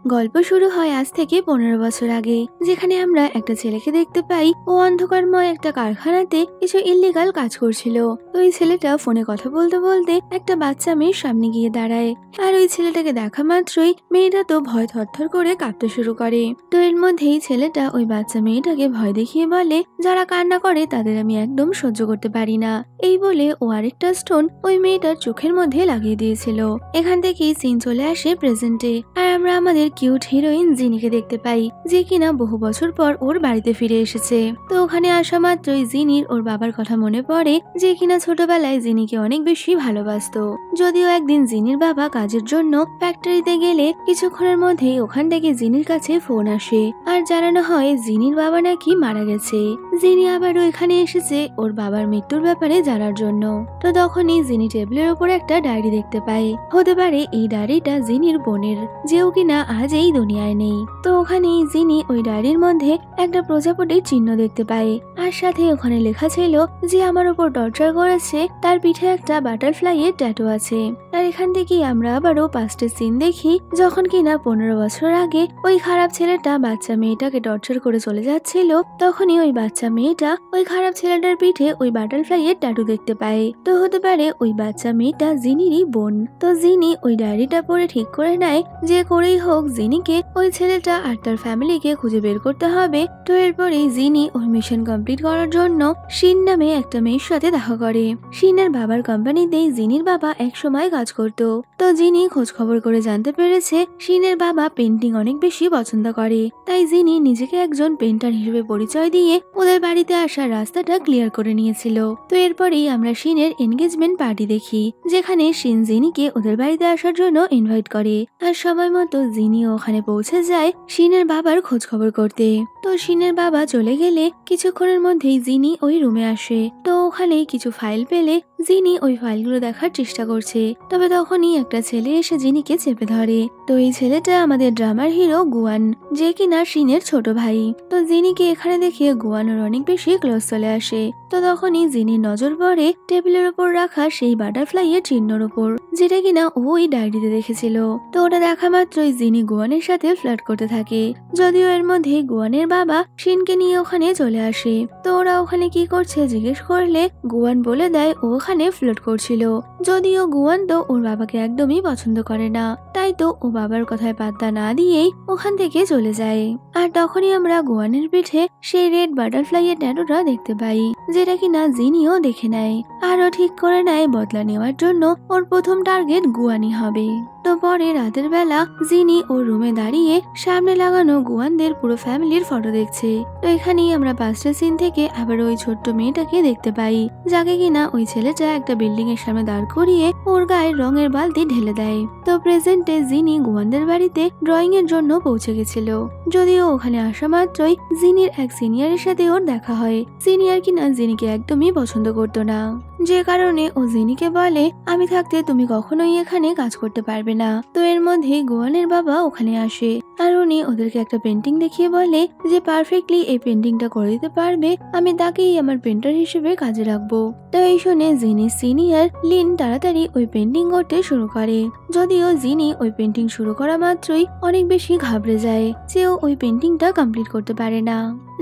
গল্প শুরু হয় আজ থেকে 15 বছর আগে, যেখানে আমরা একটা ছেলেকে দেখতে পাই। ও অন্ধকারময় একটা কারখানাতে কিছু ইল্লিগাল কাজ করছিল। তো ওই ছেলেটা ফোনে কথা বলতে বলতে একটা বাচ্চা মেয়ের সামনে গিয়ে দাঁড়ায়। আর ওই ছেলেটাকে দেখা মাত্রই মেয়েটা তো ভয় থরথর করে কাঁপতে শুরু করে। তো এর মধ্যেই ছেলেটা ওই বাচ্চা মেয়েটাকে ভয় দেখিয়ে বলে, যারা কান্না করে তাদের আমি একদম সহ্য করতে পারি না। এই বলে ও আরেকটা স্টোন ওই মেয়েটার চোখের মধ্যে লাগিয়ে দিয়েছিল। এখান থেকেই সিন চলে আসে প্রেজেন্টে, আর আমরা আমাদের কিউট হিরোইন জিনিকে দেখতে পাই, যে কিনা বহু বছর পর ওর বাড়িতে ফিরে এসেছে। তো ওখানে আসা মাত্রই জিনির ওর বাবার কথা মনে পড়ে, যে কিনা ছোটবেলায় জিনিকে অনেক বেশি ভালোবাসতো। যদিও একদিন জিনির বাবা কাজের জন্য ফ্যাক্টরিতে গেলে কিছুক্ষণের মধ্যেই ওখান থেকে জিনির কাছে ফোন আসে, আর জানানো হয় জিনির বাবা নাকি মারা গেছে। জিনি আবারও এখানে এসেছে ওর বাবার মৃত্যুর ব্যাপারে জানার জন্য। তো তখনই জিনি টেবিলের উপর একটা ডায়েরি দেখতে পায়। হতে পারে এই ডায়েরিটা জিনির বোনের, যেও কিনা আজ এই দুনিয়ায় নেই। তো ওখানেই জিনি ওই ডায়েরির মধ্যে একটা প্রজাপতির চিহ্ন দেখতে পায়, আর সাথে ওখানে লেখা ছিল যে আমার উপর টর্চার করেছে তার পিঠে একটা বাটারফ্লাই এর ট্যাটু আছে। আর এখান থেকেই আমরা আবারও পাস্টের সিন দেখি, যখন কিনা 15 বছর আগে ওই খারাপ ছেলেটা বাচ্চা মেয়েটাকে টর্চার করে চলে যাচ্ছিল। তখনই ওই বাচ্চা মেয়েটা ওই খারাপ ছেলেটার পিঠে ওই বাটারফ্লাই এর ট্যাটু দেখতে পায়। তো হতে পারে ওই বাচ্চা মেয়েটা জিনিরই বোন। তো জিনি ওই ডায়েরিটা পড়ে ঠিক করে নেয় যে করেই হোক জিনিকে ওই ছেলেটা আর তার ফ্যামিলিকে খুঁজে বের করতে হবে। তো এরপরেই জিনি ওই মিশন কমপ্লিট করার জন্য শিন নামে একটা মেয়ের সাথে দেখা করে। শিনের বাবার কোম্পানিতেই জিনির বাবা একসময় কাজ করত। তো জিনি খোঁজ খবর করে জানতে পেরেছে শিনের বাবা পেন্টিং অনেক বেশি পছন্দ করে। তাই জিনি নিজেকে একজন পেন্টার হিসেবে পরিচয় দিয়ে ওদের বাড়িতে আসার রাস্তাটা ক্লিয়ার করে নিয়েছিল। তো এরপরেই আমরা শিনের এনগেজমেন্ট পার্টি দেখি, যেখানে শিন জিনিকে ওদের বাড়িতে আসার জন্য ইনভাইট করে। আর সময় মতো জিনিও ওখানে পৌঁছে যায় শিনের বাবার খোঁজ খবর করতে। তো শিনের বাবা চলে গেলে কিছুক্ষণের মধ্যেই জিনি ওই রুমে আসে। তো ওখানে কিছু ফাইল পেলে জিনি ওই ফাইলগুলো দেখার চেষ্টা করছে। তবে তখনই একটা ছেলে এসে জিনিকে চেপে ধরে। তো এই ছেলেটা আমাদের ড্রামার হিরো গুয়ান, যে কিনা শিনের ছোট ভাই। তো জিনিকে এখানে দেখে গুয়ানোর অনেক বেশি ক্লোজ চলে আসে। তো তখনই জিনির নজর পড়ে টেবিলের উপর রাখা সেই বাটারফ্লাই এর চিহ্নর উপর, যেটা কিনা ওই ডায়েরিতে দেখেছিল। তো ওটা দেখা মাত্রই জিনি গুয়ানের সাথে ফ্লার্ট করতে থাকে। যদিও এর মধ্যে গুয়ানের বাবা শিনকে নিয়ে ওখানে চলে আসে। তো ওরা ওখানে কি করছে জিজ্ঞেস করলে গুয়ান বলে দেয় ও ওখানে ফ্লার্ট করছিল। যদিও গুয়ান তো ওর বাবাকে একদমই পছন্দ করে না, তাই তো ও বাবার কথায় পাত্তা না দিয়েই ওখান থেকে চলে যায়। আর তখনই আমরা গুয়ানের পিঠে সেই রেড বাটারফ্লাই এর ট্যাটুটা দেখতে পাই, যেটা কিনা জিনিও দেখে নেয়। আরও ঠিক করে নেয় বদলা নেওয়ার জন্য ওর প্রথম টার্গেট গুয়ানই হবে। তো পরে রাতের বেলা জিনি ওর রুমে দাঁড়িয়ে সামনে লাগানো গুয়ানদের পুরো ফ্যামিলির ফটো দেখছে। তো এখানেই আমরা পাঁচটা সিন থেকে আবার ওই ছোট্ট মেয়েটাকে দেখতে পাই, যাকে কিনা ওই ছেলেটা একটা বিল্ডিং এর সামনে দাঁড় করিয়ে ওর গায়ে রঙের বালতি ঢেলে দেয়। তো প্রেজেন্টে জিনি গুয়ানদের বাড়িতে ড্রয়িং এর জন্য পৌঁছে গেছিল। যদিও ওখানে আসা মাত্রই জিনির এক সিনিয়রের সাথে ওর দেখা হয়। সিনিয়র কিনা জিনিকে একদমই পছন্দ করতো না, যে কারণে ও জিনিকে বলে আমি থাকতে তুমি কখনোই এখানে কাজ করতে পারবে না। তো এর মধ্যে গুয়ানের বাবা ওখানে আসে, আর উনি ওদেরকে একটা পেন্টিং দেখিয়ে বলে যে পারফেক্টলি এই পেন্টিংটা করে দিতে পারবে, আমি তাকেই আমার পেন্টার হিসেবে কাজে রাখবো। তো এই শুনে জিনির সিনিয়র লিন তাড়াতাড়ি ওই পেন্টিং করতে শুরু করে। যদিও জিনি ওই পেন্টিং শুরু করা মাত্রই অনেক বেশি ঘাবড়ে যায় যে ও ওই পেন্টিংটা কমপ্লিট করতে পারে না,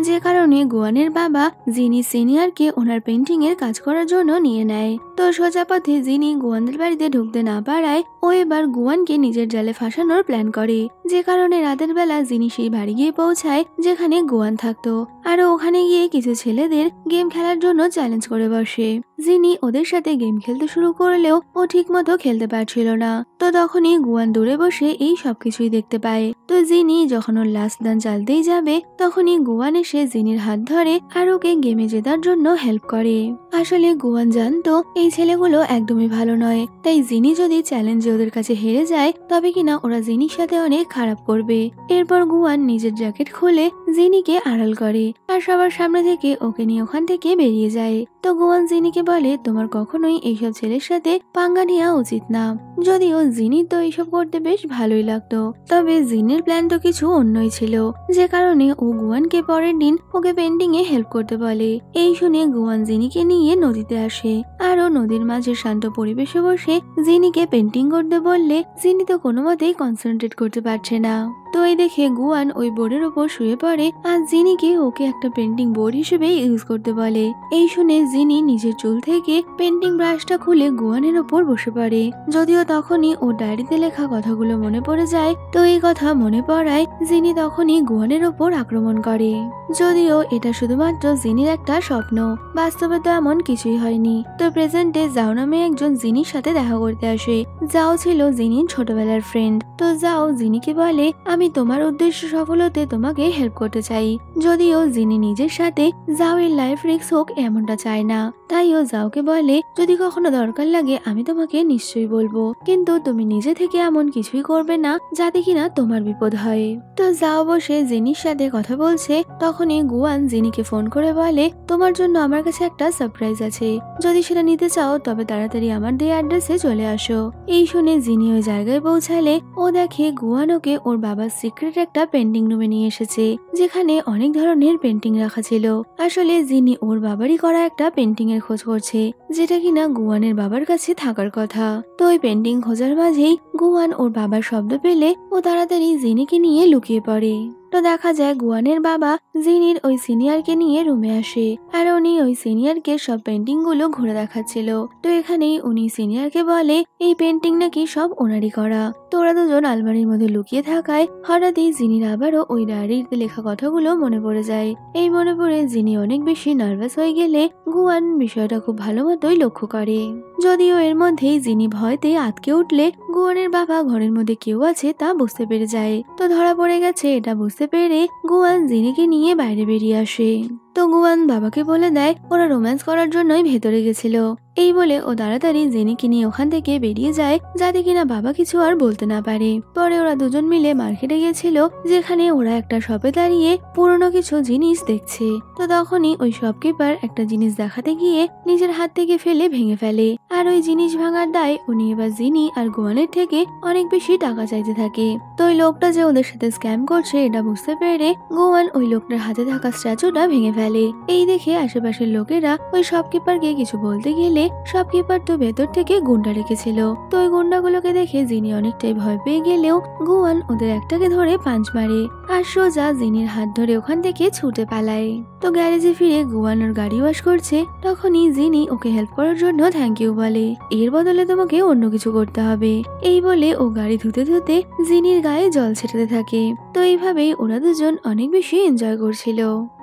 যে কারণে গুয়ানের বাবা জিনি সিনিয়রকে ওনার পেন্টিং এর কাজ করার জন্য নিয়ে নেয়। তো সোজা পথে জিনি গুয়ানদের বাড়িতে ঢুকতে না পারায় ও এবার গুয়ানকে নিজের জালে ফাঁসানোর প্ল্যান করে, যে কারণে রাতের বেলা জিনি সেই বাড়ি গিয়ে পৌঁছায় যেখানে গুয়ান থাকতো। আর ওখানে গিয়ে কিছু ছেলেদের গেম খেলার জন্য চ্যালেঞ্জ করে বসে। জিনি ওদের সাথে গেম খেলতে শুরু করলেও ও ঠিক মতো খেলতে পারছিল না। তো তখনই গুয়ান দূরে বসে এই সবকিছুই দেখতে পায়। তো জিনি যখন ওর লাস্ট দান চালতেই যাবে, তখনই গুয়ান এসে জিনির হাত ধরে আর ওকে গেমে জেতার জন্য হেল্প করে। আসলে গুয়ান জানতো এই ছেলেগুলো একদমই ভালো নয়, তাই জিনি যদি চ্যালেঞ্জে ওদের কাছে হেরে যায় তবে কিনা ওরা জিনির সাথে অনেক খারাপ করবে। এরপর গুয়ান নিজের জ্যাকেট খুলে জিনিকে আড়াল করে আর সবার সামনে থেকে ওকে নিয়ে ওখান থেকে বেরিয়ে যায়। তো গুয়ান জিনিকে বলে তোমার কখনোই এইসব ছেলের সাথে পাঙ্গা নেওয়া উচিত না। যদিও জিনি তো এইসব করতে বেশ ভালোই লাগতো, তবে জিনির প্ল্যান তো কিছু অন্যই ছিল, যে কারণে ও গুয়ানকে পরের দিন ওকে পেন্টিং এ হেল্প করতে বলে। এই শুনে গুয়ান জিনিকে নিয়ে নদীতে আসে, আর ও নদীর মাঝে শান্ত পরিবেশে বসে জিনিকে পেন্টিং করতে বললে জিনি তো কোনো মতেই কনসেন্ট্রেট করতে পারছে না। তো এই দেখে গুয়ান ওই বোর্ডের ওপর শুয়ে পড়ে আর জিনিকে ওকে একটা পেন্টিং বোর্ড হিসেবে ইউজ করতে বলে। এই শুনে জিনি নিজের চুল থেকে পেন্টিং ব্রাশটা খুলে গুয়ানের ওপর বসে পড়ে। যদিও তখনই ওর ডায়েরিতে লেখা কথাগুলো মনে পড়ে যায়, তো এই কথা মনে পড়ায় জিনি তখনই গুয়ানের ওপর আক্রমণ করে। যদিও এটা শুধুমাত্র জিনির একটা স্বপ্ন, বাস্তবে তো এমন কিছুই হয়নি। তো প্রেজেন্টে জাও নামে একজন জিনির সাথে দেখা করতে আসে। জাও ছিল জিনির ছোটবেলার ফ্রেন্ড। তো জাও জিনিকে বলে, আমি তোমার উদ্দেশ্য সফল হতে তোমাকে হেল্প করতে চাই। যদিও জিনি নিজের সাথে জাও এর লাইফ রিস্ক হোক এমনটা চায় না, তাই ও জাওকে বলে, যদি কখনো দরকার লাগে আমি তোমাকে নিশ্চয়ই বলবো, কিন্তু তুমি নিজে থেকে এমন কিছুই করবে না যাতে কিনা তোমার বিপদ হয়। তো জাও বসে জিনির সাথে কথা বলছে, তখনই গুয়ান জিনিকে ফোন করে বলে, তোমার জন্য আমার কাছে একটা সারপ্রাইজ আছে, যদি সেটা নিতে চাও তবে তাড়াতাড়ি আমার দেয়া অ্যাড্রেসে চলে আসো। এই শুনে জিনি ওই জায়গায় পৌঁছালে ও দেখে গুয়ান ওকে ওর বাবার সিক্রেট একটা পেন্টিং রুমে নিয়ে এসেছে, যেখানে অনেক ধরনের পেন্টিং রাখা ছিল। আসলে জিনি ওর বাবারই করা একটা পেন্টিং এর খোঁজ করছে, যেটা কিনা গুয়ানের বাবার কাছে থাকার কথা। তো ওই পেন্টিং খোঁজার মাঝেই গুয়ান ওর বাবার শব্দ পেলে ও তাড়াতাড়ি জিনিকে নিয়ে লুকিয়ে পড়ে। তো দেখা যায় গুয়ানের বাবা জিনির ওই সিনিয়রকে নিয়ে রুমে আসে, আর উনি ওই সিনিয়রকে সব পেন্টিং গুলো ঘুরে দেখাচ্ছিল। তো এখানেই উনি সিনিয়রকে বলে, এই পেন্টিং নাকি সব ওনারই করা। তো ওরা দুজন আলমারির মধ্যে লুকিয়ে থাকায় হঠাৎই জিনির আবারও ওই ডায়েরিতে লেখা কথাগুলো মনে পড়ে যায়। এই মনে পড়ে জিনি অনেক বেশি নার্ভাস হয়ে গেলে গুয়ান বিষয়টা খুব ভালো মতোই লক্ষ্য করে। যদিও এর মধ্যেই জিনি ভয়তে আটকে উঠলে গুয়ানের বাবা ঘরের মধ্যে কেউ আছে তা বুঝতে পেরে যায়। তো ধরা পড়ে গেছে এটা বুঝতে পেরে গুয়ান জিনিকে নিয়ে বাইরে বেরিয়ে আসে। তো গুয়ান বাবাকে বলে দেয় ওরা রোম্যান্স করার জন্যই ভেতরে গেছিল। এই বলে ও তাড়াতাড়ি জিনিকে নিয়ে ওখান থেকে বেরিয়ে যায়, যাতে কিনা বাবা কিছু আর বলতে না পারে। পরে ওরা দুজন মিলে মার্কেটে গেছিল, যেখানে ওরা একটা শপে দাঁড়িয়ে পুরনো কিছু জিনিস দেখছে। তো তখনই ওই শপকিপার একটা জিনিস দেখাতে গিয়ে নিজের হাত থেকে ফেলে ভেঙে ফেলে, আর ওই জিনিস ভাঙার দায় উনি এবার জিনি আর গুয়ানের থেকে অনেক বেশি টাকা চাইতে থাকে। তো ওই লোকটা যে ওদের সাথে স্ক্যাম করছে এটা বুঝতে পেরে গুয়ান ওই লোকটার হাতে থাকা স্ট্যাচুটা ভেঙে ফেলে। এই দেখে আশেপাশের লোকেরা ওই শপকিপারকে কিছু বলতে গেলে শপকিপার তো ভেতর থেকে গুন্ডা রেখেছিল। তো ওই গুন্ডাগুলোকে দেখে জিনি অনেকটাই ভয় পেয়ে গেলেও গুয়ান ওদের একটাকে ধরে পাঞ্চ মারে আর সোজা জিনির হাত ধরে ওখান থেকে ছুটে পালায়। তো গ্যারেজে ফিরে গুয়ান ওর গাড়ি ওয়াশ করছে, তখনই জিনি ওকে হেল্প করার জন্য থ্যাংক ইউ বলে, এর বদলে তোমাকে অন্য কিছু করতে হবে। এই বলে ও গাড়ি ধুতে ধুতে জিনির গায়ে জল ছেটাতে থাকে। তো এইভাবেই ওরা দুজন অনেক বেশি এনজয় করছিল।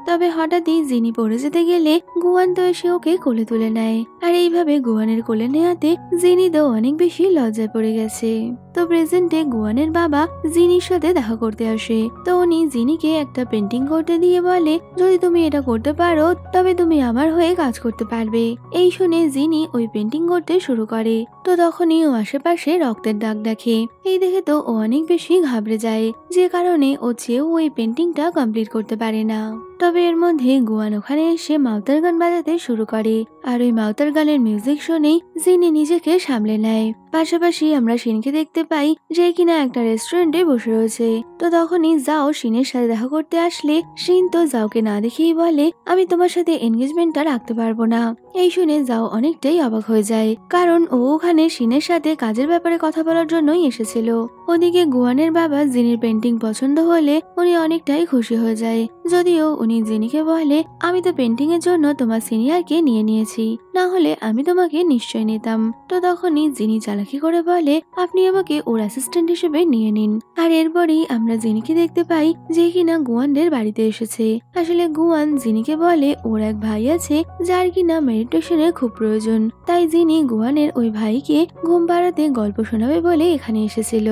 তবে হঠাৎই জিনি পড়ে যেতে গেলে গুয়ান তো এসে ওকে কোলে তুলে নেয়, আর এইভাবে গুয়ানের কোলে নেওয়াতে জিনি তো অনেক বেশি লজ্জায় পড়ে গেছে। তো প্রেজেন্টে গুয়ানের বাবা জিনির সাথে দেখা করতে আসে। তো উনি জিনিকে একটা পেন্টিং করতে দিয়ে বলে, যদি তুমি এটা করতে পারো তবে তুমি আমার হয়ে কাজ করতে পারবে। এই শুনে জিনি ওই পেন্টিং করতে শুরু করে। তো তখনই ও আশেপাশে রক্তের দাগ দেখে। এই দেখে তো ও অনেক বেশি ঘাবড়ে যায়, যে কারণে ও চেয়েও ওই পেন্টিংটা কমপ্লিট করতে পারে না। তবে এর মধ্যে গুয়ান ওখানে এসে মাউতার গান বাজাতে শুরু করে, আর ওই মাউতার গানের মিউজিক শুনেই জিনি নিজেকে সামলে নেয়। পাশাপাশি আমরা শিনকে দেখতে পাই, যে কিনা একটা রেস্টুরেন্টে বসে রয়েছে। তো তখনই জাও শিনের সাথে দেখা করতে আসলে শিন তো জাওকে না দেখেই বলে, আমি তোমার সাথে এনগেজমেন্টটা রাখতে পারবো না। এই শুনে জাও অনেকটাই অবাক হয়ে যায়, কারণ ও ওখানে শিনের সাথে কাজের ব্যাপারে কথা বলার জন্যই এসেছিল। ওদিকে গুয়ানের বাবা জিনির পেন্টিং পছন্দ হলে উনি অনেকটাই খুশি হয়ে যায়। যদিও উনি জিনিকে বলে, আমি তো পেন্টিং এর জন্য তোমার সিনিয়রকে নিয়ে নিয়েছি, না হলে আমি তোমাকে নিশ্চয় নিতাম। তো তখনই জিনি চালাকি করে বলে, আপনি আমাকে ওর অ্যাসিস্ট্যান্ট হিসেবে নিয়ে নিন। আর এরপরেই আমরা জিনিকে দেখতে পাই, যে কিনা গুয়ানদের বাড়িতে এসেছে। আসলে গুয়ান জিনিকে বলে ওর এক ভাই আছে যার কিনা মেডিটেশনের খুব প্রয়োজন, তাই জিনি গুয়ানের ওই ভাইকে ঘুম পাড়াতে গল্প শোনাবে বলে এখানে এসেছিল।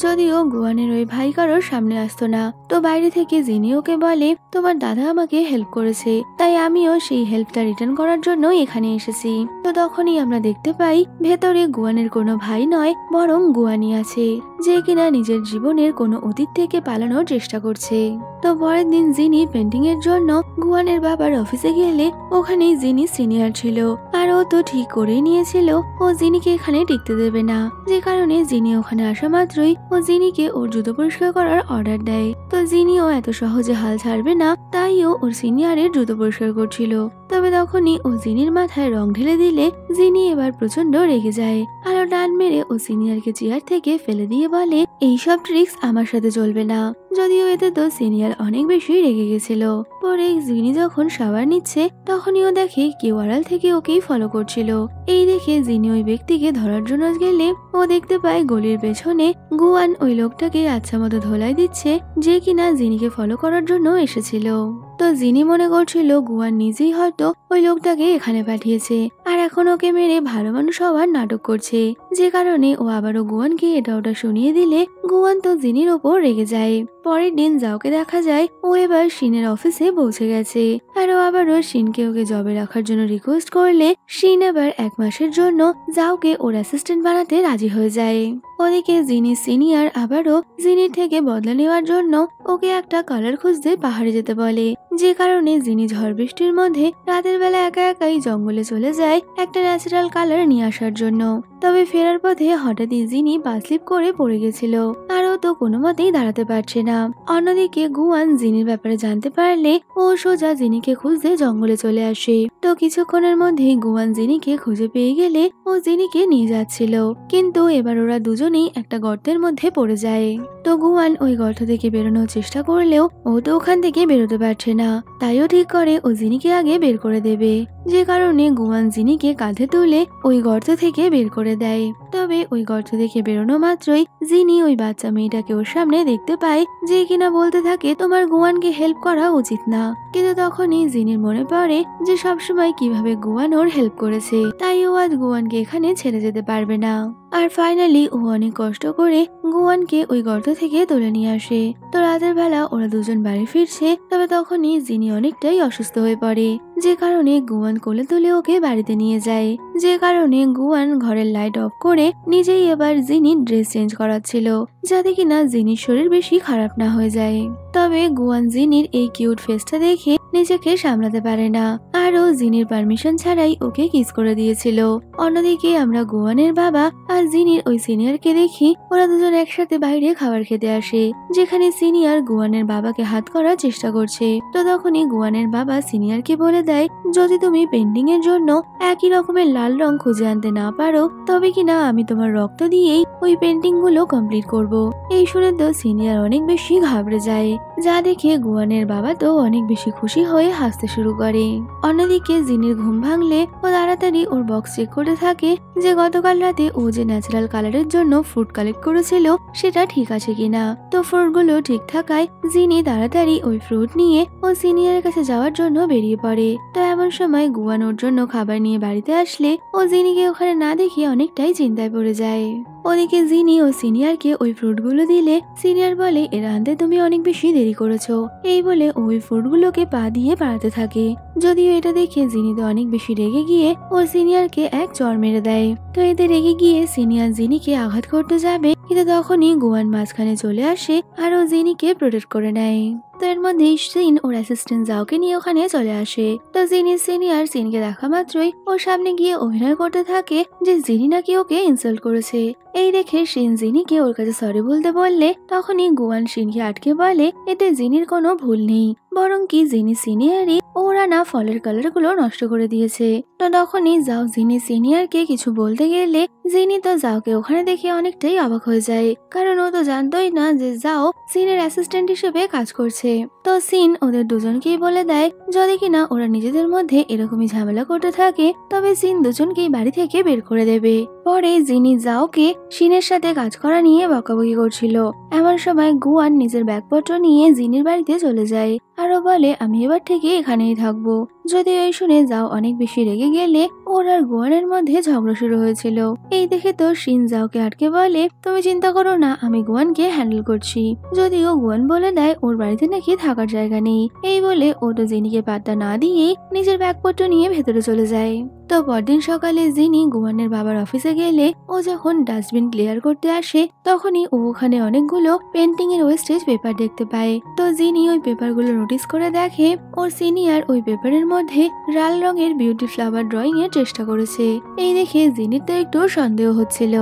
যদিও গুয়ানের ওই ভাই কারোর সামনে আসতো না। তো বাইরে থেকে জিনি ওকে বলে, তোমার দাদা আমাকে হেল্প করেছে, তাই আমিও সেই হেল্পটা রিটার্ন করার জন্য এখানে এসেছি। তো তখনই আমরা দেখতে পাই ভেতরে গুয়ানের কোনো ভাই নয়, বরং গুয়ানি আছে, যে কিনা নিজের জীবনের কোনো অতীত থেকে পালানোর চেষ্টা করছে। তো পরের দিন জিনি পেন্টিং এর জন্য গুয়ানের বাবার অফিসে গেলে ওখানে জিনি সিনিয়র ছিল, আর ও তো ঠিক করেই নিয়েছিল ও জিনিকে এখানে টিকতে দেবে না, যে কারণে জিনি ওখানে আসা মাত্রই ও জিনিকে ওর জুতো পরিষ্কার করার অর্ডার দেয়। তো জিনিও এত সহজে হাল ছাড়বে না, তাই ও ওর সিনিয়রের জুতো পরিষ্কার করছিল। তবে তখনই ও জিনির মাথায় রং ঢেলে দিলে জিনি এবার প্রচন্ড রেগে যায়, আর টান মেরে ও সিনিয়রকে চেয়ার থেকে ফেলে দিয়ে বলে এইসব ট্রিক্স আমার সাথে চলবে না। যদিও এতে তো সিনিয়র অনেক বেশি রেগে গেছিল। পরে জিনি যখন শাওয়ার নিচ্ছে তখনই ও দেখে কেউ আড়াল থেকে ওকেই ফলো করছিল। এই দেখে জিনি ওই ব্যক্তিকে ধরার জন্য গেলে ও দেখতে পায় গলির পেছনে গুয়ান ওই লোকটাকে আচ্ছা মতো ধোলাই দিচ্ছে, যে কিনা জিনিকে ফলো করার জন্য এসেছিল। তো জিনি মনে করছিল গুয়ান নিজেই হয়তো ওই লোকটাকে এখানে পাঠিয়েছে আর এখন ওকে মেরে ভালো মানুষ হওয়ার নাটক করছে, যে কারণে ও আবারও গুয়ানকে এটা ওটা শুনিয়ে দিলে গুয়ান তো জিনির ওপর রেগে যায়। পরের দিন জাওকে দেখা যায় ও এবার শিনের অফিসে পৌঁছে গেছে আর ও আবারও শিনকে ওকে জবে রাখার জন্য রিকোয়েস্ট করলে শিন এবার 1 মাসের জন্য জাওকে ওর অ্যাসিস্ট্যান্ট বানাতে রাজি হয়ে যায়। ওদিকে জিনি সিনিয়র আবারও জিনির থেকে বদলা নেওয়ার জন্য ওকে একটা কালার খুঁজতে পাহাড়ে যেতে বলে, যে কারণে জিনি ঝড় বৃষ্টির মধ্যে রাতের বেলা একা একাই জঙ্গলে চলে যায় একটা ন্যাচারাল কালার নিয়ে আসার জন্য। তবে ফেরার পথে হঠাৎই জিনি পা স্লিপ করে পড়ে গেছিল আর ও তো কোনো মতেই দাঁড়াতে পারছে না। অন্যদিকে গুয়ান জিনির ব্যাপারে জানতে পারলে ও সোজা জিনিকে খুঁজতে জঙ্গলে চলে আসে। তো কিছুক্ষণের মধ্যেই গুয়ান জিনিকে খুঁজে পেয়ে গেলে ও জিনিকে নিয়ে যাচ্ছিল, কিন্তু এবার ওরা দুজনেই একটা গর্তের মধ্যে পড়ে যায়। তো গুয়ান ওই গর্ত থেকে বেরোনোর চেষ্টা করলেও ও তো ওখান থেকে বেরোতে পারছে না, তাইও ঠিক করে ও জিনিকে আগে বের করে দেবে, যে কারণে গুয়ান জিনিকে কাঁধে তুলে ওই গর্ত থেকে বের করে দেয়। তবে ওই গর্ত থেকে বেরোনো মাত্রই জিনি ওই বাচ্চা মেয়েটাকে ওর সামনে দেখতে পায়, যে কিনা বলতে থাকে তোমার গুয়ানকে হেল্প করা উচিত না। কিন্তু তখনই জিনির মনে পড়ে যে সবসময় কিভাবে গুয়ান ওর হেল্প করেছে, তাই ও আজ গুয়ানকে এখানে ছেড়ে যেতে পারবে না। আর ফাইনালি ও অনেক কষ্ট করে গুয়ানকে ওই গর্ত থেকে তুলে নিয়ে আসে। তো রাতের বেলা ওরা দুজন বাড়ি ফিরছে, তবে তখনই জিনি অনেকটাই অসুস্থ হয়ে পড়ে, যে কারণে গুয়ান কোলে তুলে ওকে বাড়িতে নিয়ে যায়। যে কারণে গুয়ান ঘরের লাইট অফ করে নিজেই এবার জিনির ড্রেস চেঞ্জ করাচ্ছিল, যাতে কিনা জিনির শরীর বেশি খারাপ না হয়ে যায়। তবে গুয়ান জিনির এই কিউট ফেসটা দেখে নিজেকে সামলাতে পারে না, আরও জিনির পারমিশন ছাড়াই ওকে কিস করে দিয়েছিল। অন্যদিকে আমরা গুয়ানের বাবা আর জিনির ওই সিনিয়রকে দেখি ওরা দুজন একসাথে বাইরে খাবার খেতে আসে, যেখানে সিনিয়র গুয়ানের বাবাকে হাত করার চেষ্টা করছে। তো তখনই গুয়ানের বাবা সিনিয়রকে বলে দেয় যদি তুমি পেন্টিং এর জন্য একই রকমের লাল রং খুঁজে আনতে না পারো তবে কিনা আমি তোমার রক্ত দিয়েই ওই পেন্টিং গুলো কমপ্লিট করব। এই শুনে তো সিনিয়র অনেক বেশি ঘাবড়ে যায়, যা দেখে গুয়ানের বাবা তো অনেক বেশি খুশি হয়ে হাসতে শুরু করে। অন্যদিকে জিনির ঘুম ভাঙলে ও তাড়াতাড়ি ওর বক্স চেক করতে থাকে যে গতকাল রাতে ও যে ন্যাচারাল কালারের জন্য ফ্রুট কালেক্ট করেছিল সেটা ঠিক আছে কিনা। তো ফ্রুটগুলো ঠিক থাকায় জিনি তাড়াতাড়ি ওই ফ্রুট নিয়ে ও সিনিয়রের কাছে যাওয়ার জন্য বেরিয়ে পড়ে। তো এমন সময় গুয়ান ওর জন্য খাবার নিয়ে বাড়িতে আসলে ও জিনিকে ওখানে না দেখে অনেকটাই চিন্তায় পড়ে যায়। ওদিকে জিনি ও সিনিয়রকে ওই ফ্রুটগুলো দিলে সিনিয়র বলে এরা আনতে তুমি অনেক বেশি দেরি করেছো, এই বলে ওই ফ্রুটগুলোকে পা দিয়ে পাড়াতে থাকে। যদিও এটা দেখে জিনি তো অনেক বেশি রেগে গিয়ে ও সিনিয়রকে এক চড় মেরে দেয়। তো এতে রেগে গিয়ে সিনিয়র জিনিকে আঘাত করতে যাবে, কিন্তু তখনই গুয়ান মাঝখানে চলে আসে আর ও জিনিকে প্রোটেক্ট করে নেয়। তো এর মধ্যে সিন ওর অ্যাসিস্ট্যান্ট জাওকে নিয়ে ওখানে চলে আসে। তো জিনি সিনিয়র সিনকে দেখা মাত্রই ওর সামনে গিয়ে অভিনয় করতে থাকে যে জিনি নাকি ওকে ইনসাল্ট করেছে। এই দেখে শিন জিনিকে ওর কাছে সরি বলতে বললে তখনই গুয়ান শিনকে আটকে বলে এতে জিনির কোনো ভুল নেই, বরং কি জিনি সিনিয়রই ওরা না ফলের কালার গুলো নষ্ট করে দিয়েছে। তো তখনই জাও জিনি সিনিয়রকে কিছু বলতে গেলে জিনি তো জাওকে ওখানে দেখে অনেকটাই অবাক হয়ে যায়, কারণ ও তো জানতোই না যে জাও সিনের অ্যাসিস্ট্যান্ট হিসেবে কাজ করছে। তো সিন ওদের দুজনকেই বলে দেয় যদি কিনা ওরা নিজেদের মধ্যে এরকমই ঝামেলা করতে থাকে তবে সিন দুজনকেই বাড়ি থেকে বের করে দেবে। পরে জিনি জাওকে শিনের সাথে কাজ করা নিয়ে বকাবকি করছিল। এমন সময় গুয়ান নিজের ব্যাগপত্র নিয়ে জিনির বাড়িতে চলে যায়, আরো বলে আমি এবার থেকে এখানেই থাকবো। যদিও এই শুনে জাও অনেক বেশি রেগে গেলে ওর আর গুয়ানের মধ্যে ঝগড়া শুরু হয়েছিল। এই দেখে তো শিন জাওকে আটকে বলে তুমি চিন্তা করো না, আমি গুয়ানকে হ্যান্ডেল করছি। যদিও গুয়ান বলে দেয় ওর বাড়িতে নাকি থাকার জায়গা নেই, এই বলে ও তো জিনিকে পাত্তা না দিয়ে নিজের ব্যাগপত্র নিয়ে ভেতরে চলে যায়। তো পরদিন সকালে জিনি গুয়ানের বাবার অফিসে গেলে ও যখন ডাস্টবিন ক্লিয়ার করতে আসে তখনই ও ওখানে অনেকগুলো পেন্টিং এর ওয়েস্টেজ পেপার দেখতে পায়। তো জিনি ওই পেপারগুলো নোটিস করে দেখে ওর সিনিয়র ওই পেপারের মধ্যে লাল রঙের বিউটি ফ্লাওয়ার ড্রয়িং এর চেষ্টা করেছে। এই দেখে জিনির তো একটু সন্দেহ হচ্ছিল।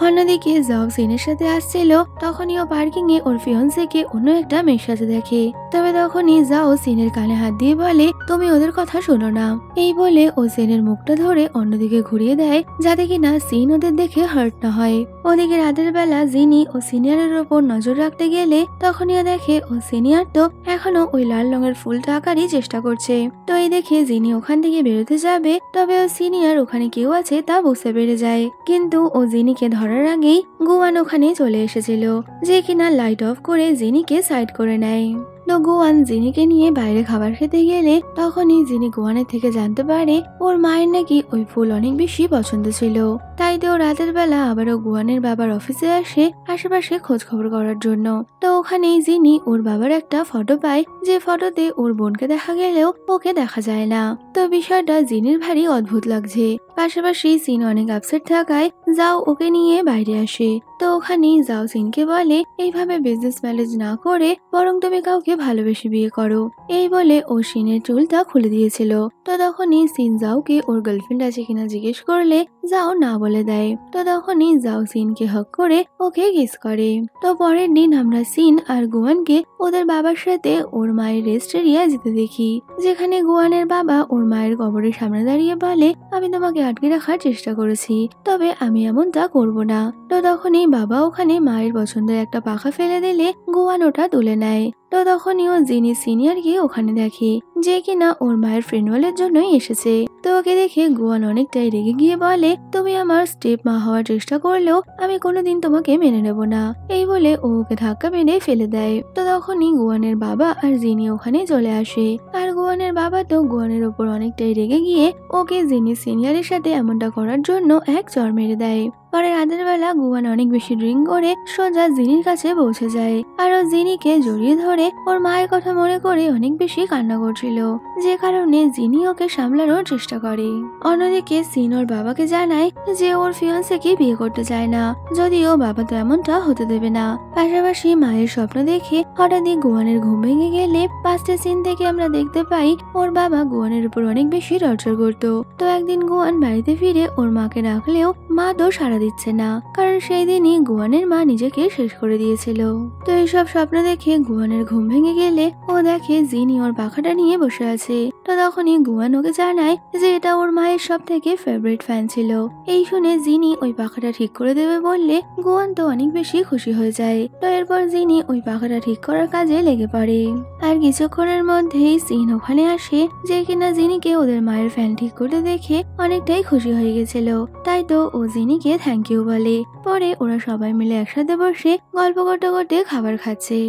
অন্যদিকে জাও সিনের সাথে আসছিল, তখনই ও পার্কিং এ ওর ফিয়ন্সেকে অন্য একটা মেয়ের সাথে দেখে। তবে তখনই জাও সিনের কানে হাত দিয়ে বলে তুমি ওদের কথা শোনো না, এই বলে ও সিনের মুখটা মুখটা ধরে অন্যদিকে ঘুরিয়ে দেয় যাতে কিনা সিন ওদের দেখে হার্ট না হয়। ওদিকে রাতের বেলা জিনি ও সিনিয়রের ওপর নজর রাখতে গেলে তখনই দেখে ও সিনিয়র তো এখনো ওই লাল রঙের ফুলটা আঁকারই চেষ্টা করছে। তো এই দেখে জিনি ওখান থেকে বেরোতে যাবে, তবে ও সিনিয়র ওখানে কেউ আছে তা বুঝতে পেরে যায়। কিন্তু ও জিনিকে ধরার আগেই গুয়ান ওখানে চলে এসেছিল, যে কিনা লাইট অফ করে জিনিকে সাইড করে নেয়। তো গুয়ান জিনিকে নিয়ে বাইরে খাবার খেতে গেলে তখনই জিনি গুয়ানের থেকে জানতে পারে ওর মায়ের নাকি ওই ফুল অনেক বেশি পছন্দ ছিল। তাই তো রাতের বেলা আবারও গুয়ানের বাবার অফিসে আসে আশেপাশে খোঁজ খবর করার জন্য। তো ওখানেই জিনি ওর বাবার একটা ফটো পায়, যে ফটোতে ওর বোনকে দেখা গেলেও ওকে দেখা যায় না। তো বিষয়টা জিনির ভারী অদ্ভুত লাগছে। পাশাপাশি সিন অনেক আপসেট থাকায় যাও ওকে নিয়ে বাইরে আসে। তো ওখানে যাও সিনকে বলে এইভাবে বিজনেস ম্যানেজ না করে বরং তুমি কাউকে ভালোবেসে বিয়ে করো। এই বলে ও সিনের চুলটা খুলে দিয়েছিল। তো তখনই সিন যাওকে ওর গার্লফ্রেন্ড আছে কিনা জিজ্ঞেস করলে যাও না বলে দেয়। তো তখনই যাও সিনকে হক করে ওকে কিস করে। তো পরের দিন আমরা সিন আর গুয়ানকে ওদের বাবার সাথে ওর মায়ের রেস্ট এরিয়া যেতে দেখি, যেখানে গুয়ানের বাবা ওর মায়ের কবরের সামনে দাঁড়িয়ে বলে আমি তোমাকে আটকে রাখার চেষ্টা করেছি, তবে আমি এমনটা করব না। তো তখনই বাবা ওখানে মায়ের পছন্দের একটা পাখা ফেলে দিলে গুয়ান ওটা তুলে নেয়। তো তখনই ও জিনি সিনিয়রকে ওখানে দেখে, যে কিনা ওর মায়ের ফ্রেন্ডওয়ালের জন্যই এসেছে। তো ওকে দেখে গুয়ান অনেকটাই রেগে গিয়ে বলে তুমি আমার স্টেপ মা হওয়ার চেষ্টা করলেও আমি কোনোদিন তোমাকে মেনে নেব না। এই বলে ও ওকে ধাক্কা মেরে ফেলে দেয়। তো তখনই গুয়ানের বাবা আর জিনি ওখানে চলে আসে, আর গুয়ানের বাবা তো গুয়ানের ওপর অনেকটাই রেগে গিয়ে ওকে জিনি সিনিয়রের সাথে এমনটা করার জন্য এক চড় মেরে দেয়। পরে রাতের বেলা গুয়ান অনেক বেশি ড্রিঙ্ক করে সোজা জিনির কাছে পৌঁছে যায়, আর ও জিনিকে জড়িয়ে ধরে ওর মায়ের কথা মনে করে অনেক বেশি কান্না করছিল, যে কারণে জিনি ওকে সামলানোর চেষ্টা করে। অন্যদিকে সিন ওর বাবাকে জানায় যে ওর ফিয়ান্সেকে বিয়ে করতে চায় না, যদিও বাবা তো এমনটা হতে দেবে না। পাশাপাশি মায়ের স্বপ্ন দেখে হঠাৎই গুয়ানের ঘুম ভেঙে গেলে পাঁচটা সিন থেকে আমরা দেখতে পাই ওর বাবা গুয়ানের উপর অনেক বেশি টর্চার করতো। তো একদিন গুয়ান বাড়িতে ফিরে ওর মাকে ডাকলেও মা তো সারা দিচ্ছে না, কারণ সেই দিনই গুয়ানের মা নিজেকে শেষ করে দিয়েছিল। তো এইসব স্বপ্ন দেখে গুয়ানের ঘুম ভেঙে গেলে ও দেখে জিনি ওর পাখাটা নিয়ে বসে আছে। তো তখনই গুয়ান ওকে জানায় যে এটা ওর মায়ের সব থেকে ফেভারিট ফ্যান ছিল। এই শুনে জিনি ওই পাখাটা ঠিক করে দেবে বললে গুয়ান তো অনেক বেশি খুশি হয়ে যায়। তো এরপর জিনি ওই পাখাটা ঠিক করার কাজে লেগে পড়ে, আর কিছুক্ষণের মধ্যেই সিন ওখানে আসে, যে কিনা জিনিকে ওদের মায়ের ফ্যান ঠিক করতে দেখে অনেকটাই খুশি হয়ে গেছিল। তাই তো ও জিনিকে থ্যাংক ইউ বলে। পরে ওরা সবাই মিলে একসাথে বসে গল্প করতে করতে খাবার খাচ্ছে।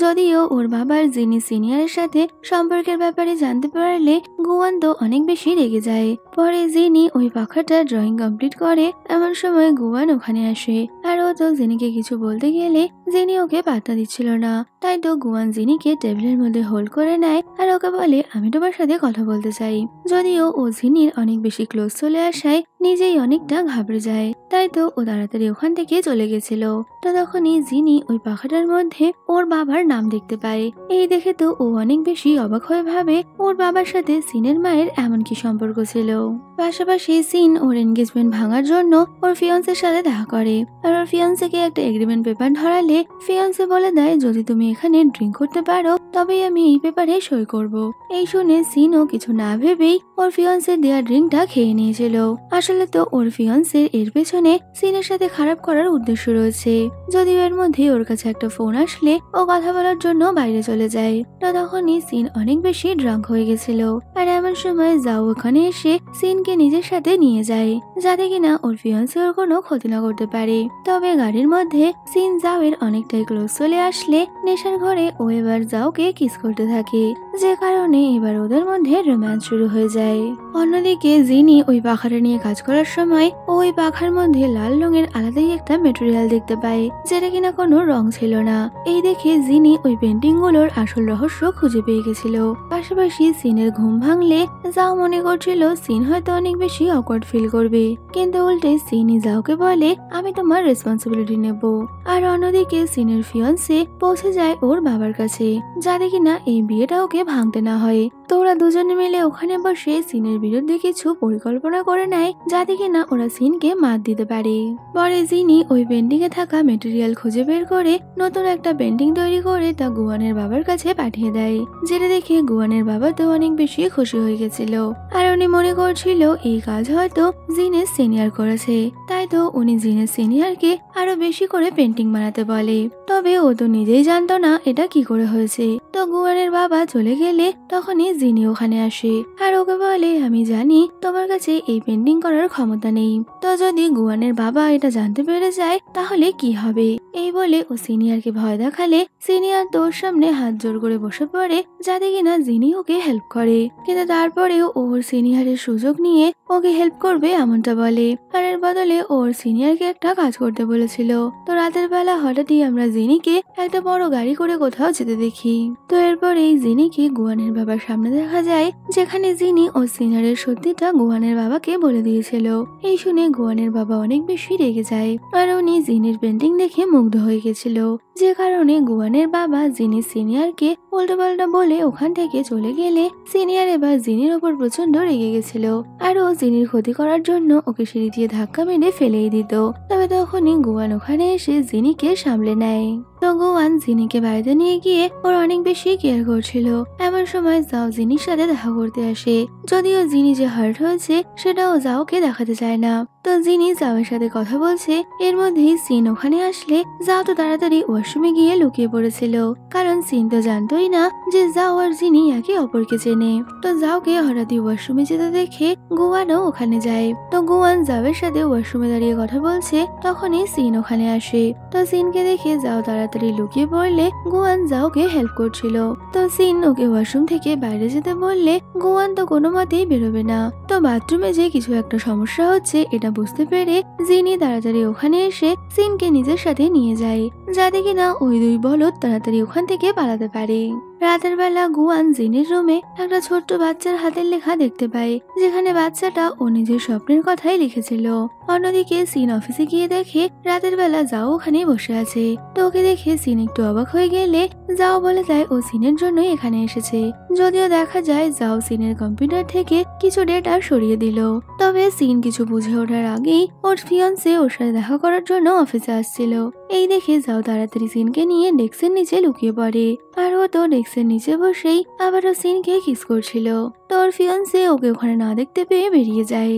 যদিও ওর বাবার জিনি সিনিয়রের সাথে সম্পর্কের ব্যাপারে জানতে পারলে গুয়ান তো অনেক বেশি রেগে যায়। পরে জিনি ওই পাখাটা ড্রয়িং কমপ্লিট করে এমন সময় গুয়ান ওখানে আসে, আর ও তো জিনিকে কিছু বলতে গেলে জিনি ওকে পাত্তা দিচ্ছিল না। তাই তো গুয়ান জিনিকে টেবিলের মধ্যে হোল্ড করে নেয় আর ওকে বলে আমি তোমার সাথে কথা বলতে চাই। যদিও ও জিনির অনেক বেশি ক্লোজ চলে আসায় নিজেই অনেকটা ঘাবড়ে যায়। তাই তো ও তাড়াতাড়ি ওখান থেকে চলে গেছিল। তো তখনই জিনি ওই পাখাটার মধ্যে ওর বাবার নাম দেখতে পায়। এই দেখে তো ও অনেক বেশি অবাক হয়ে ভাবে ওর বাবার সাথে সিনের মায়ের এমন কি সম্পর্ক ছিল। পাশাপাশি সিন ওর এনগেজমেন্ট ভাঙার জন্য ওর ফিয়ান্সের সাথে দেখা করে, আর ওর ফিয়ান্সেকে একটা এগ্রিমেন্ট পেপার ধরালে ফিয়ান্সে বলে দেয় যদি তুমি এখানে ড্রিঙ্ক করতে পারো তবেই আমি এই পেপারে সই করব। এই শুনে সিনও কিছু না ভেবেই ওর ফিয়ান্সের দেয়া ড্রিঙ্কটা খেয়ে নিয়েছিল। আসলে তো ওর ফিয়ান্সের এর পেছনে সিনের সাথে খারাপ করার উদ্দেশ্য রয়েছে। যদিও এর মধ্যে ওর কাছে একটা ফোন আসলে ও কথা বলার জন্য বাইরে চলে যায়। তো তখনই সিন অনেক বেশি ড্রাঙ্ক হয়ে গেছিল, আর এমন সময় যাও ওখানে এসে সিনকে নিজের সাথে নিয়ে যায় যাতে কিনা ওর ফিয়ান্সে ওর কোনো ক্ষতি না করতে পারে। তবে গাড়ির মধ্যে সিন যাওয়ের অনেকটাই ক্লোজ চলে আসলে নেশার ঘরে ও এবার যাওকে কিস করতে থাকে, যে কারণে এবার ওদের মধ্যে রোম্যান্স শুরু হয়ে যায়। অন্যদিকে জিনি ওই পাখাটা নিয়ে কাজ করার সময় ওই পাখার মধ্যে লাল রঙের আলাদাই একটা মেটেরিয়াল দেখতে পায়, যেটা কিনা কোনো রং ছিল না। এই দেখে জিনি ওই পেন্টিং গুলোর আসল রহস্য খুঁজে পেয়ে গেছিল। পাশাপাশি সিনের ঘুম ভাঙলে যাও মনে করছিল সিন হয়তো অনেক বেশি অকওয়ার্ড ফিল করবে, কিন্তু উল্টে সিনি যাওকে বলে আমি তোমার রেসপন্সিবিলিটি নেব। আর অন্যদিকে সিনের ফিয়ান্সে পৌঁছে যায় ওর বাবার কাছে, যাতে কিনা এই বিয়েটা ওকে ভাঙতে না হয়। তো ওরা দুজনে মিলে ওখানে বসে সিনের বিরুদ্ধে কিছু পরিকল্পনা করে নেয় যাতে কিনা ওরা সিনকে মাত দিতে পারে। পরে জিনি ওই পেন্টিং এ থাকা মেটেরিয়াল খুঁজে বের করে নতুন একটা পেন্টিং তৈরি করে তা গুয়ানের বাবার কাছে পাঠিয়ে দেয়, যেটা দেখে গুয়ান গুয়ানের বাবা তো অনেক বেশি খুশি হয়ে গেছিল। আর উনি মনে করছিল এই কাজ হয়তো জিনের সিনিয়র করেছে, তাই তো উনি জিনের সিনিয়রকে আরো বেশি করে পেন্টিং বানাতে বলে। তবে ও তো নিজেই জানতো না এটা কি করে হয়েছে। তো গুয়ানের বাবা চলে গেলে তখনই জিনি ওখানে আসে আর ওকে বলে, আমি জানি তোমার কাছে এই পেন্টিং করার ক্ষমতা নেই, তো যদি গুয়ানের বাবা এটা জানতে পেরে যায় তাহলে কি হবে। এই বলে ও সিনিয়রকে ভয় দেখালে সিনিয়র তো ওর সামনে হাত জোর করে বসে পড়ে যাতে কিনা জিনি ওকে হেল্প করে। কিন্তু তারপরেও ওর সিনিয়রের সুযোগ নিয়ে ওকে হেল্প করবে এমনটা বলে। আর এর বদলে ওর সিনিয়রকে একটা কাজ করতে বলেছিল। তো রাতের বেলা হঠাৎই আমরা জিনিকে একটা বড় গাড়ি করে কোথাও যেতে দেখি। তো এরপরে জিনিকে গুয়ানের বাবার সামনে দেখা যায়, যেখানে জিনি ও সিনিয়রের সত্যিটা গুয়ানের বাবাকে বলে দিয়েছিল। এই শুনে গুয়ানের বাবা অনেক বেশি রেগে যায় আর উনি জিনির পেন্টিং দেখে মুগ্ধ হয়ে গেছিল, যে কারণে গুয়ানের বাবা জিনির সিনিয়রকে উল্টোপাল্টা বলে ওখান থেকে চলে গেলে সিনিয়র এবার জিনির ওপর প্রচন্ড রেগে গেছিল আর ও জিনির ক্ষতি করার জন্য ওকে সিঁড়ি দিয়ে ধাক্কা মেরে ফেলেই দিত। তবে তখনই গুয়ান ওখানে এসে জিনিকে সামলে নেয়। তো গুয়ান জিনিকে বাড়িতে নিয়ে গিয়ে ওর অনেক বেশি কেয়ার করছিল। এমন সময় জাও জিনির সাথে দেখা করতে আসে, যদিও জিনি যে হার্ট হয়েছে সেটাও জাওকে দেখাতে চায় না। তো জিনি জাওয়ের সাথে কথা বলছে, এর মধ্যেই সিন ওখানে আসলে জাও তো তাড়াতাড়ি ওয়াশরুমে গিয়ে লুকিয়ে পড়েছিল, কারণ সিন তো জানতোই না যে জাও আর জিনি একে অপরকে চেনে। তো জাওকে হঠাৎই ওয়াশরুমে যেতে দেখে গুয়ানও ওখানে যায়। তো গুয়ান জাওয়ের সাথে ওয়াশরুমে দাঁড়িয়ে কথা বলছে, তখনই সিন ওখানে আসে। তো সিনকে দেখে জাও তাড়াতাড়ি লুকিয়ে পড়লে গুয়ান জাওকে হেল্প করছিল। তো সিন ওকে ওয়াশরুম থেকে বাইরে যেতে বললে গুয়ান তো কোনো মতেই বেরোবে না। তো বাথরুমে যে কিছু একটা সমস্যা হচ্ছে এটা বুঝতে পেরে জিনি তাড়াতাড়ি ওখানে এসে সিনকে নিজের সাথে নিয়ে যায়, যাতে কিনা ওই দুই বলদ তাড়াতাড়ি ওখান থেকে পালাতে পারে। রাতের বেলা গুয়ান জিনের রুমে একটা ছোট্ট বাচ্চার হাতের লেখা দেখতে পায়, যেখানে বাচ্চাটা ও নিজের স্বপ্নের কথাই লিখেছিল। অন্যদিকে সিন অফিসে গিয়ে দেখে রাতের বেলা যাও ওখানে বসে আছে। তো ওকে দেখে সিন একটু অবাক হয়ে গেলে যাও বলে দেয় ও সিনের জন্যই এখানে এসেছে, যদিও দেখা যায় যাও সিনের কম্পিউটার থেকে কিছু ডেটা সরিয়ে দিল। তবে সিন কিছু বুঝে ওঠার আগেই ওর ফিয়ান্সে ওর সাথে দেখা করার জন্য অফিসে আসছিল। এই দেখে যাও তাড়াতাড়ি সিনকে নিয়ে ডেস্কের নিচে লুকিয়ে পড়ে আর ও তো ডেস্কের নিচে বসেই আবারও সিনকে কিস করছিল। তো ওর ফিয়ান্সে ওকে ওখানে না দেখতে পেয়ে বেরিয়ে যায়।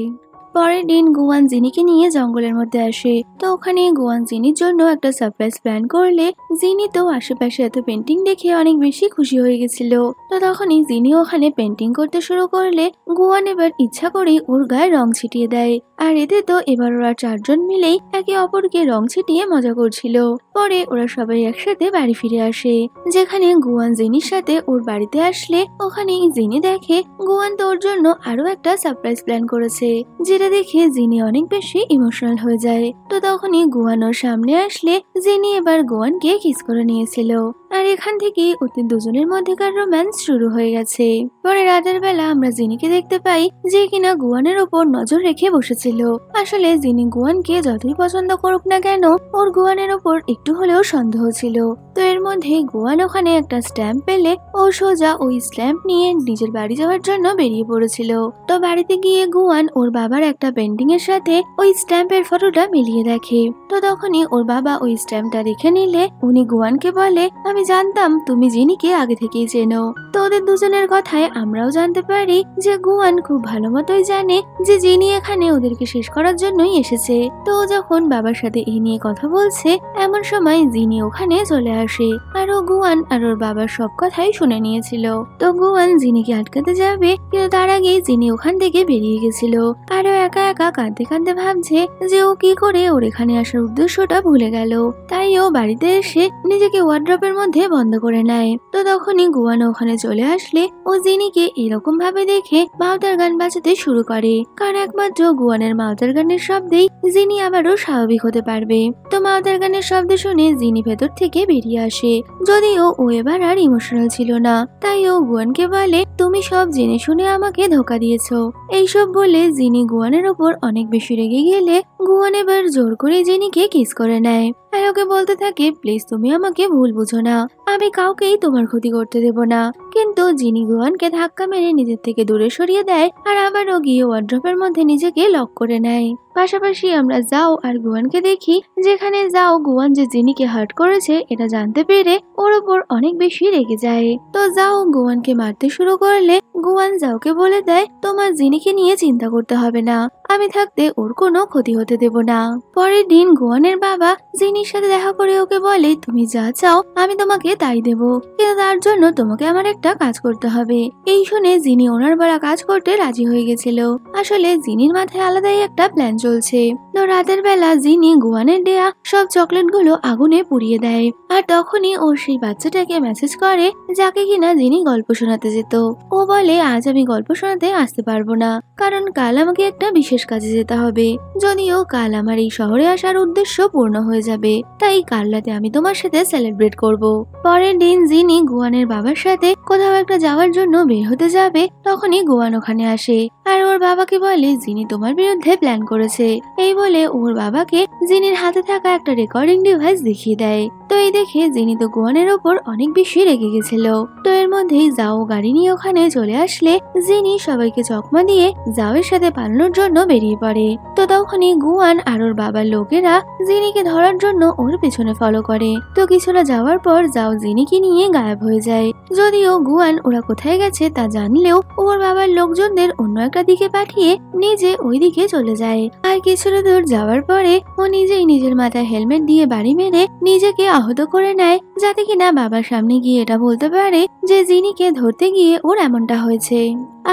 পরের দিন গুয়ান জিনিকে নিয়ে জঙ্গলের মধ্যে আসে। তো ওখানে গুয়ান জিনির জন্য একটা সারপ্রাইজ প্ল্যান করলে জিনি তো আশেপাশে এত পেন্টিং দেখে অনেক বেশি খুশি হয়ে গেছিল। তো তখনই জিনি ওখানে পেন্টিং করতে শুরু করলে গুয়ান এবার ইচ্ছা করে ওর গায়ে রং ছিটিয়ে দেয়। আর এতে তো এবার ওরা চারজন মিলেই একে অপরকে রং ছিটিয়ে মজা করছিল। পরে ওরা সবাই একসাথে বাড়ি ফিরে আসে, যেখানে গুয়ান জিনির সাথে ওর বাড়িতে আসলে ওখানে জিনি দেখে গুয়ান তো ওর জন্য আরো একটা সারপ্রাইজ প্ল্যান করেছে, যেটা দেখে জিনি অনেক বেশি ইমোশনাল হয়ে যায়। তো তখনই গুয়ান ওর সামনে আসলে জিনি এবার গুয়ানকে কিস করে নিয়েছিল। আর এখান থেকে ওদের দুজনের মধ্যেকার রোম্যান্স শুরু হয়ে গেছে। পরে রাতের বেলা আমরা জিনিকে দেখতে পাই যে কিনা গুয়ানের ওপর নজর রেখে বসেছিল। আসলে জিনি গুয়ানকে যতই পছন্দ করুক না কেন ওর গুয়ানের ওপর একটু হলেও সন্দেহ ছিল। তো এর মধ্যে গুয়ান ওখানে একটা স্ট্যাম্প পেলে ও সোজা ওই স্ট্যাম্প নিয়ে নিজের বাড়ি যাওয়ার জন্য বেরিয়ে পড়েছিল। তো বাড়িতে গিয়ে গুয়ান ওর বাবার একটা পেন্টিং এর সাথে ওই স্ট্যাম্পের ফটোটা মিলিয়ে দেখে। তো তখনই ওর বাবা ওই স্ট্যাম্পটা দেখে নিলে উনি গুয়ানকে বলে, আমি জানতাম তুমি জিনিকে আগে থেকেই চেনো। তো ওদের দুজনের কথায় আমরাও জানতে পারি যে গুয়ান খুব ভালো মতোই জানে যে জিনি এখানে ওদেরকে শেষ করার জন্যই এসেছে। তো যখন বাবার সাথে এই নিয়ে কথা বলছে এমন সময় জিনি ওখানে চলে আসে আর ও গুয়ান আর ওর বাবার সব কথাই শুনে নিয়েছিল। তো গুয়ান জিনিকে আটকাতে যাবে, কিন্তু তার আগেই জিনি ওখান থেকে বেরিয়ে গেছিল আর ও একা একা কাঁদতে কাঁদতে ভাবছে যে ও কি করে ওর এখানে আসার উদ্দেশ্যটা ভুলে গেল। তাই ও বাড়িতে এসে নিজেকে ওয়ার্ড্রপের মধ্যে বন্ধ করে নেয়। তো তখনই গুয়ান ওখানে চলে আসলে ও জিনিকে এরকম ভাবে দেখে মাউতার গান বাজাতে শুরু করে, কারণ একমাত্র গুয়ানের মাউতার গানের শব্দেই জিনি আবারও স্বাভাবিক হতে পারবে। তো মাউতার গানের শব্দ শুনে জিনি ভেতর থেকে বেরিয়ে আসে, যদিও ও এবার আর ইমোশনাল ছিল না। তাই ও গুয়ানকে বলে, তুমি সব জেনে শুনে আমাকে ধোকা দিয়েছো। এইসব বলে জিনি গুয়ানের ওপর অনেক বেশি রেগে গেলে গুয়ান এবার জোর করে জিনিকে কিস করে নেয় আর ওকে বলতে থাকে, প্লিজ তুমি আমাকে ভুল বুঝো না, আমি কাউকেই তোমার ক্ষতি করতে দেব না। কিন্তু জিনি গুয়ানকে ধাক্কা মেরে নিজের থেকে দূরে সরিয়ে দেয় আর আবারও গিয়ে ওয়ার্ড্রপের মধ্যে নিজেকে লক করে নেয়। পাশাপাশি আমরা জাও আর গুয়ানকে দেখি, যেখানে জাও গুয়ান যে জিনিকে হার্ট করেছে এটা জানতে পেরে ওর ওপর অনেক বেশি রেগে যায়। তো জাও গুয়ানকে মারতে শুরু করলে গুয়ান জাওকে বলে দেয়, তোমার জিনিকে নিয়ে চিন্তা করতে হবে না, আমি থাকতে ওর কোনো ক্ষতি হতে দেব না। পরের দিন গুয়ানের বাবা জিনির সাথে দেখা করে ওকে বলে, তুমি যা চাও আমি তোমাকে তাই দেব, কিন্তু তার জন্য তোমাকে আমার একটা কাজ করতে হবে। এই শুনে জিনি ওনার বলা কাজ করতে রাজি হয়ে গেছিল। আসলে জিনির মাথায় আলাদাই একটা প্ল্যান চলছে। তো রাতের বেলা জিনি গুয়ানের দেয়া সব চকলেট গুলো আগুনে পুড়িয়ে দেয়, আর তখনই ও সেই বাচ্চাটাকে মেসেজ করে যাকে কিনা জিনি গল্প শোনাতে যেত। ও বলে, আজ আমি গল্প শোনাতে আসতে পারবো না, কারণ কাল আমাকে একটা বিশেষ কাজে যেতে হবে। যদিও কাল আমার এই শহরে আসার উদ্দেশ্য পূর্ণ হয়ে যাবে, তাই কাল রাতে আমি তোমার সাথে সেলিব্রেট করব। পরের দিন জিনি গুয়ানের বাবার সাথে কোথাও একটা যাওয়ার জন্য বের হতে যাবে, তখনই গুয়ান ওখানে আসে আর ওর বাবাকে বলে, জিনি তোমার বিরুদ্ধে প্ল্যান করেছে। এই বলে ওর বাবাকে জিনির হাতে থাকা একটা রেকর্ডিং ডিভাইস দেখিয়ে দেয়। তো এই দেখে জিনি তো গুয়ানের ওপর অনেক বেশি রেগে গেছিল। তো এর মধ্যেই জাও গাড়ি নিয়ে ওখানে চলে আসলে জিনি সবাইকে চকমা দিয়ে জাওয়ের সাথে পালানোর জন্য বেরিয়ে পড়ে। তো তখনই গুয়ান আর ওর বাবার লোকেরা জিনিকে ধরার জন্য ওর পেছনে ফলো করে। তো কিছুটা যাওয়ার পর জাও জিনিকে নিয়ে গায়েব হয়ে যায়। যদিও গুয়ান ওরা কোথায় গেছে তা জানলেও ওর বাবার লোকজনদের অন্য একটা দিকে পাঠিয়ে নিজে ওই দিকে চলে যায়। আর কিছুটা দূর যাওয়ার পরে ও নিজেই নিজের মাথায় হেলমেট দিয়ে বাড়ি মেরে নিজেকে আহত করে নেয়, যাতে কিনা বাবার সামনে গিয়ে এটা বলতে পারে যে জিনিকে ধরতে গিয়ে ওর এমনটা হয়েছে।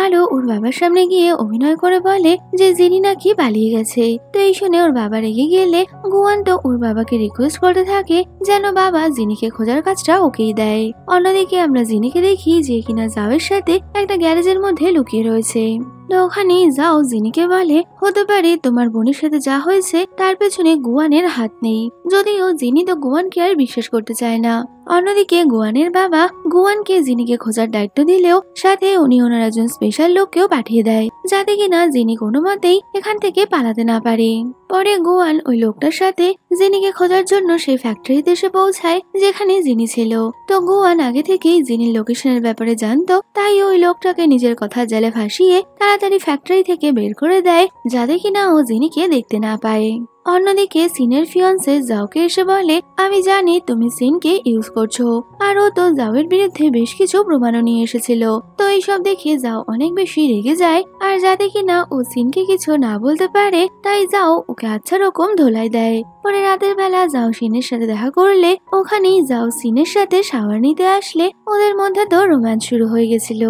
আরো ওর বাবার সামনে গিয়ে অভিনয় করে বলে যে জিনি নাকি পালিয়ে গেছে। তো এই শুনে ওর বাবা রেগে গেলে গুয়ান তো ওর বাবাকে রিকোয়েস্ট করতে থাকে যেন বাবা জিনিকে খোঁজার কাজটা ওকেই দেয়। অন্যদিকে আমরা জিনিকে দেখি যে কিনা জাওয়ের সাথে একটা গ্যারেজের মধ্যে লুকিয়ে রয়েছে। তো ওখানে যাও জিনিকে বলে, হতে পারে তোমার বোনের সাথে যা হয়েছে তার পেছনে গুয়ানের হাত নেই। যদিও জিনি তো গুয়ানকে আর বিশ্বাস করতে চায় না। অন্যদিকে গুয়ানের বাবা গুয়ানকে জিনিকে খোঁজার দায়িত্ব দিলেও সাথে উনি ওনার একজন স্পেশাল লোককেও পাঠিয়ে দেয়, যাতে কিনা জিনি কোনো মতেই এখান থেকে পালাতে না পারে। পরে গুয়ান ওই লোকটার সাথে জিনিকে খোঁজার জন্য সেই ফ্যাক্টরিতে এসে পৌঁছায় যেখানে জিনি ছিল। তো গুয়ান আগে থেকেই জিনির লোকেশনের ব্যাপারে জানতো, তাই ওই লোকটাকে নিজের কথা জালে ফাঁসিয়ে তাড়াতাড়ি ফ্যাক্টরি থেকে বের করে দেয়, যাতে কিনা ও জিনিকে দেখতে না পায়। অন্যদিকে সিনের ফিয়ান্সে জাওকে এসে বলে, আমি জানি তুমি সিনকে ইউজ করছো, আর ও তো জাওয়ের বিরুদ্ধে বেশ কিছু প্রমাণও নিয়ে এসেছিল। তো এইসব দেখে জাও অনেক বেশি রেগে যায়, আর যাতে কিনা ও সিনকে কিছু না বলতে পারে তাই জাও ওকে আচ্ছা রকম ধোলাই দেয়। পরে রাতের বেলা জাও সিনের সাথে দেখা করলে ওখানেই জাও সিনের সাথে শাওয়ার নিতে আসলে ওদের মধ্যে তো রোম্যান্স শুরু হয়ে গেছিল।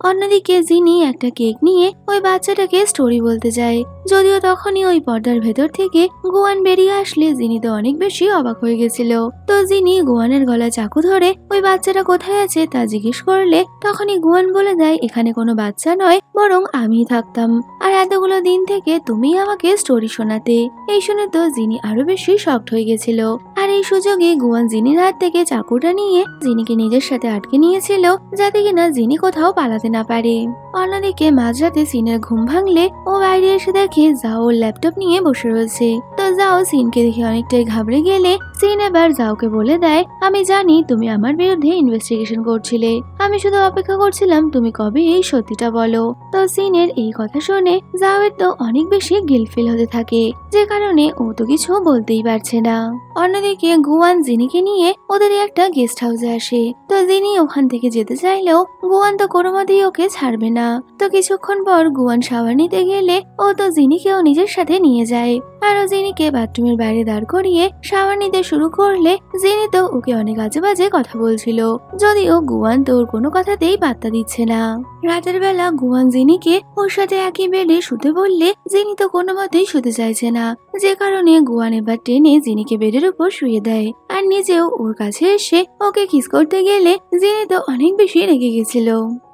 অন্যদিকে জিনি একটা কেক নিয়ে ওই বাচ্চাটাকে স্টোরি বলতে যায়। যদিও তখনই ওই পর্দার ভেতর থেকে গুয়ান বেরিয়ে আসলে জিনি তো অনেক বেশি অবাক হয়ে গেছিল। তো জিনি গুয়ানের গলায় চাকু ধরে ওই বাচ্চাটা কোথায় আছে তা জিজ্ঞেস করলে তখনই গুয়ান বলে দেয়, এখানে কোনো বাচ্চা নয়, বরং আমি থাকতাম, আর এতগুলো দিন থেকে তুমি আমাকে স্টোরি শোনাতে। এই শুনে তো জিনি আরো বেশি শকড হয়ে গেছিল। আর এই সুযোগে গুয়ান জিনির হাত থেকে চাকুটা নিয়ে জিনিকে নিজের সাথে আটকে নিয়েছিল, যাতে কিনা জিনি কোথাও পালাতে না পারে। অন্যদিকে মাঝরাতে সিনের ঘুম ভাঙলে ও বাইরে এসে দেখে জাও ল্যাপটপ নিয়ে বসে রয়েছে। তো জাও সিনকে দেখে অনেকটাই ঘাবড়ে গেলে সিন এবার জাওকে বলে দেয়, আমি জানি তুমি আমার বিরুদ্ধে ইনভেস্টিগেশন করছিলে, আমি শুধু অপেক্ষা করছিলাম তুমি কবে এই সত্যিটা বলো। তো সিনের এই কথা শুনে জাওয়ের তো অনেক বেশি গিল্ট ফিল হতে থাকে, যে কারণে ও তো কিছু বলতেই পারছে না। অন্যদিকে গুয়ান জিনিকে নিয়ে ওদের একটা গেস্ট হাউসে আসে। তো জিনি ওখান থেকে যেতে চাইলেও গুয়ান তো কোনো মতেই ওকে ছাড়বে না। তো কিছুক্ষণ পর গুয়ান শাওয়ার নিতে গেলে ও তো জিনিকেও নিজের সাথে নিয়ে যায়, আর ও জিনিকে বাথরুমের বাইরে দাঁড় করিয়ে শাওয়ার নিতে শুরু করলে জিনি তো ওকে অনেক আজে বাজে কথা বলছিল, যদিও গুয়ান তো ওর কোনো কথাতেই পাত্তা দিচ্ছে না। রাতের বেলা গুয়ান জিনিকে ওর সাথে একই বেডে শুতে বললে জিনি তো কোনো মতেই শুতে চাইছে না, যে কারণে গুয়ান এবার টেনে জিনিকে বেডের উপর শুয়ে দেয়, আর নিজেও ওর কাছে এসে ওকে কিস করতে গেলে জিনি তো অনেক বেশি রেগে গেছিল।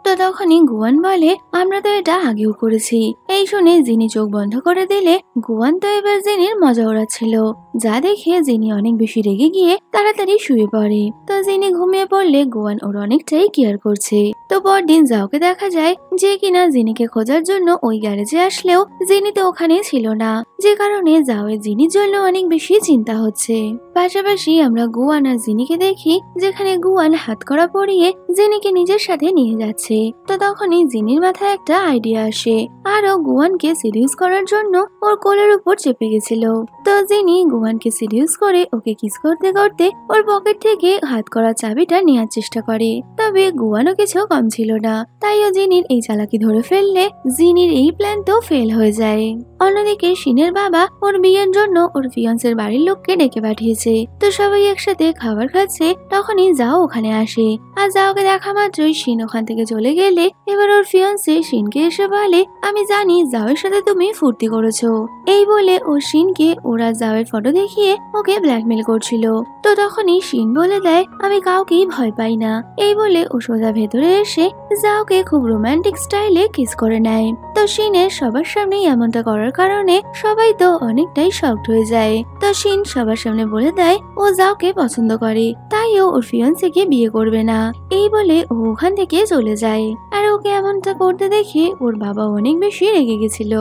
তো তো তখনই গুয়ান বলে, আমরা তো এটা আগেও করেছি। এই শুনে জিনি চোখ বন্ধ করে দিলে গুয়ান তো এবার জিনির মজা ওড়াচ্ছিল, যা দেখে জিনি অনেক বেশি রেগে গিয়ে তাড়াতাড়ি শুয়ে পড়ে। তো জিনি ঘুমিয়ে পড়লে গুয়ান ওর অনেকটাই কেয়ার করছে। তো পরদিন জাওকে দেখা যায় যে কিনা জিনিকে খোঁজার জন্য ওই গ্যারেজে আসলেও জিনি তো ওখানে ছিল না, যে কারণে জাওয়ের জিনির জন্য অনেক বেশি চিন্তা হচ্ছে। পাশাপাশি আমরা গুয়ান আর জিনিকে দেখি যেখানে গুয়ান হাত করা পরিয়ে জিনিকে নিজের সাথে নিয়ে যাচ্ছে। তো তখনই জিনির মাথায় একটা আইডিয়া আসে, আরও গুয়ানকে সিরিয়াস করার জন্য ওর কোলের উপর চেপে গেছিল। তো জিনি গুয়ানকে সিরিয়াস করে ওকে কিস করতে করতে ওর পকেট থেকে হাত করা চাবিটা নেওয়ার চেষ্টা করে। তবে গুয়ানও কিছু কম ছিল না, তাইও জিনির এই চালাকি ধরে ফেললে জিনির এই প্ল্যান তো ফেল হয়ে যায়। অন্যদিকে শিনের বাবা ওর বিয়ের জন্য ওর ফিয়ান্সের বাড়ির লোককে ডেকে পাঠিয়েছে। তো সবাই একসাথে খাবার খাচ্ছে, তখনই যাও ওখানে আসে। আর যাওকে দেখা মাত্রই শিন ওখান থেকে চলে গেলে এবার ওর ফিয়ান্সে শিনকে এসে বলে, আমি জানি যাওয়ের সাথে তুমি ফুর্তি করেছো। এই বলে ও শিনকে ওরা যাওয়ের ফটো দেখিয়ে ওকে ব্ল্যাকমেল করছিল। তো তখনই শিন বলে দেয়, আমি কাউকেই ভয় পাই না। এই বলে ও সোজা ভেতরে এসে যাওকে খুব রোমান্টিক স্টাইলে কিস করে নেয়। তো শিনের সবার সামনেই এমনটা করার কারণে সবাই তো অনেকটাই শকড হয়ে যায়। তো শিন সবার সামনে বলে দেয় ও যাওকে পছন্দ করে, তাই ও ওর ফিয়ান্সেকে বিয়ে করবে না। এই বলে ও ওখান থেকে চলে যায়। আর ওকে এমনটা করতে দেখে ওর বাবা অনেক বেশি রেগে গেছিল।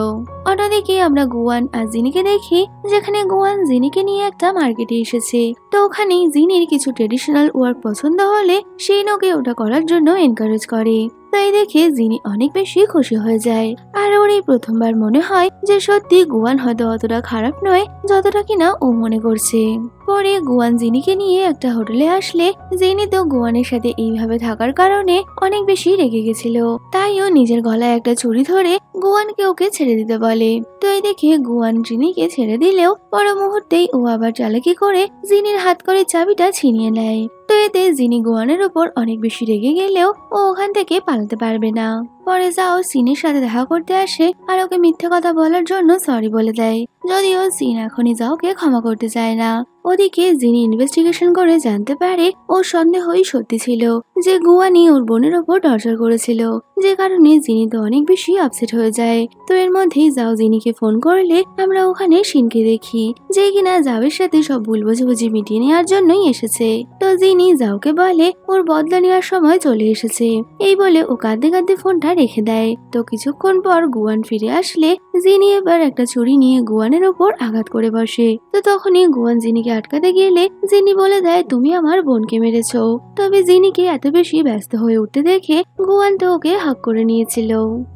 অন্যদিকে আমরা গুয়ান আর জিনিকে দেখি যেখানে গুয়ান জিনিকে নিয়ে একটা মার্কেটে এসেছে। তো ওখানে জিনির কিছু ট্রেডিশনাল ওয়ার্ক পছন্দ হলে শিন ওকে ওটা করার জন্য এনকারেজ করে। তাই দেখে জিনি অনেক বেশি খুশি হয়ে যায়। আর ওর এই প্রথমবার মনে হয় যে সত্যি গুয়ান হয়তো অতটা খারাপ নয় যতটা কিনা ও মনে করছে। পরে গুয়ান জিনিকে নিয়ে একটা হোটেলে আসলে জিনি তো গুয়ানের সাথে এইভাবে থাকার কারণে অনেক বেশি রেগে গেছিল। তাই ও নিজের গলায় একটা ছুরি ধরে গুয়ানকে ওকে ছেড়ে দিতে বলে। তো এই দেখে গুয়ান জিনিকে ছেড়ে দিলেও পর মুহূর্তেই ও আবার চালাকি করে জিনির হাত করে চাবিটা ছিনিয়ে নেয়। তো এতে জিনি গুয়ানের উপর অনেক বেশি রেগে গেলেও ও ওখান থেকে পালাতে পারবে না। পরে যাও সিনের সাথে দেখা করতে আসে আর ওকে মিথ্যে কথা বলার জন্য সরি বলে দেয়, যদিও সিন এখনই যাওকে ক্ষমা করতে চায় না। ওদিকে জিনি ইনভেস্টিগেশন করে জানতে পারে ওর সন্দেহই সত্যি ছিল যে গুয়ানি ওর বোনের ওপর টর্চার করেছিল, যে কারণে জিনি তো অনেক বেশি আপসেট হয়ে যায়। তো এর মধ্যেই যাও জিনিকে ফোন করলে আমরা ওখানে শিনকে দেখি যে কিনা যাওয়ের সাথে সব ভুল বুঝাবুঝি মিটিয়ে নেওয়ার জন্যই এসেছে। তো জিনি যাওকে বলে ওর বদলা নেওয়ার সময় চলে এসেছে। এই বলে ও কাঁদতে কাঁদতে ফোনটা রেখে দেয়। তো কিছুক্ষণ পর গুয়ান ফিরে আসলে জিনি এবার একটা ছুরি নিয়ে গুয়ানের উপর আঘাত করে বসে। তো তখনই গুয়ান জিনিকে আটকাতে গেলে জিনি বলে দেয়, তুমি আমার বোনকে মেরেছো। তবে জিনিকে এত বেশি ব্যস্ত হয়ে উঠতে দেখে গুয়ান তো ওকে হাক করে নিয়েছিল।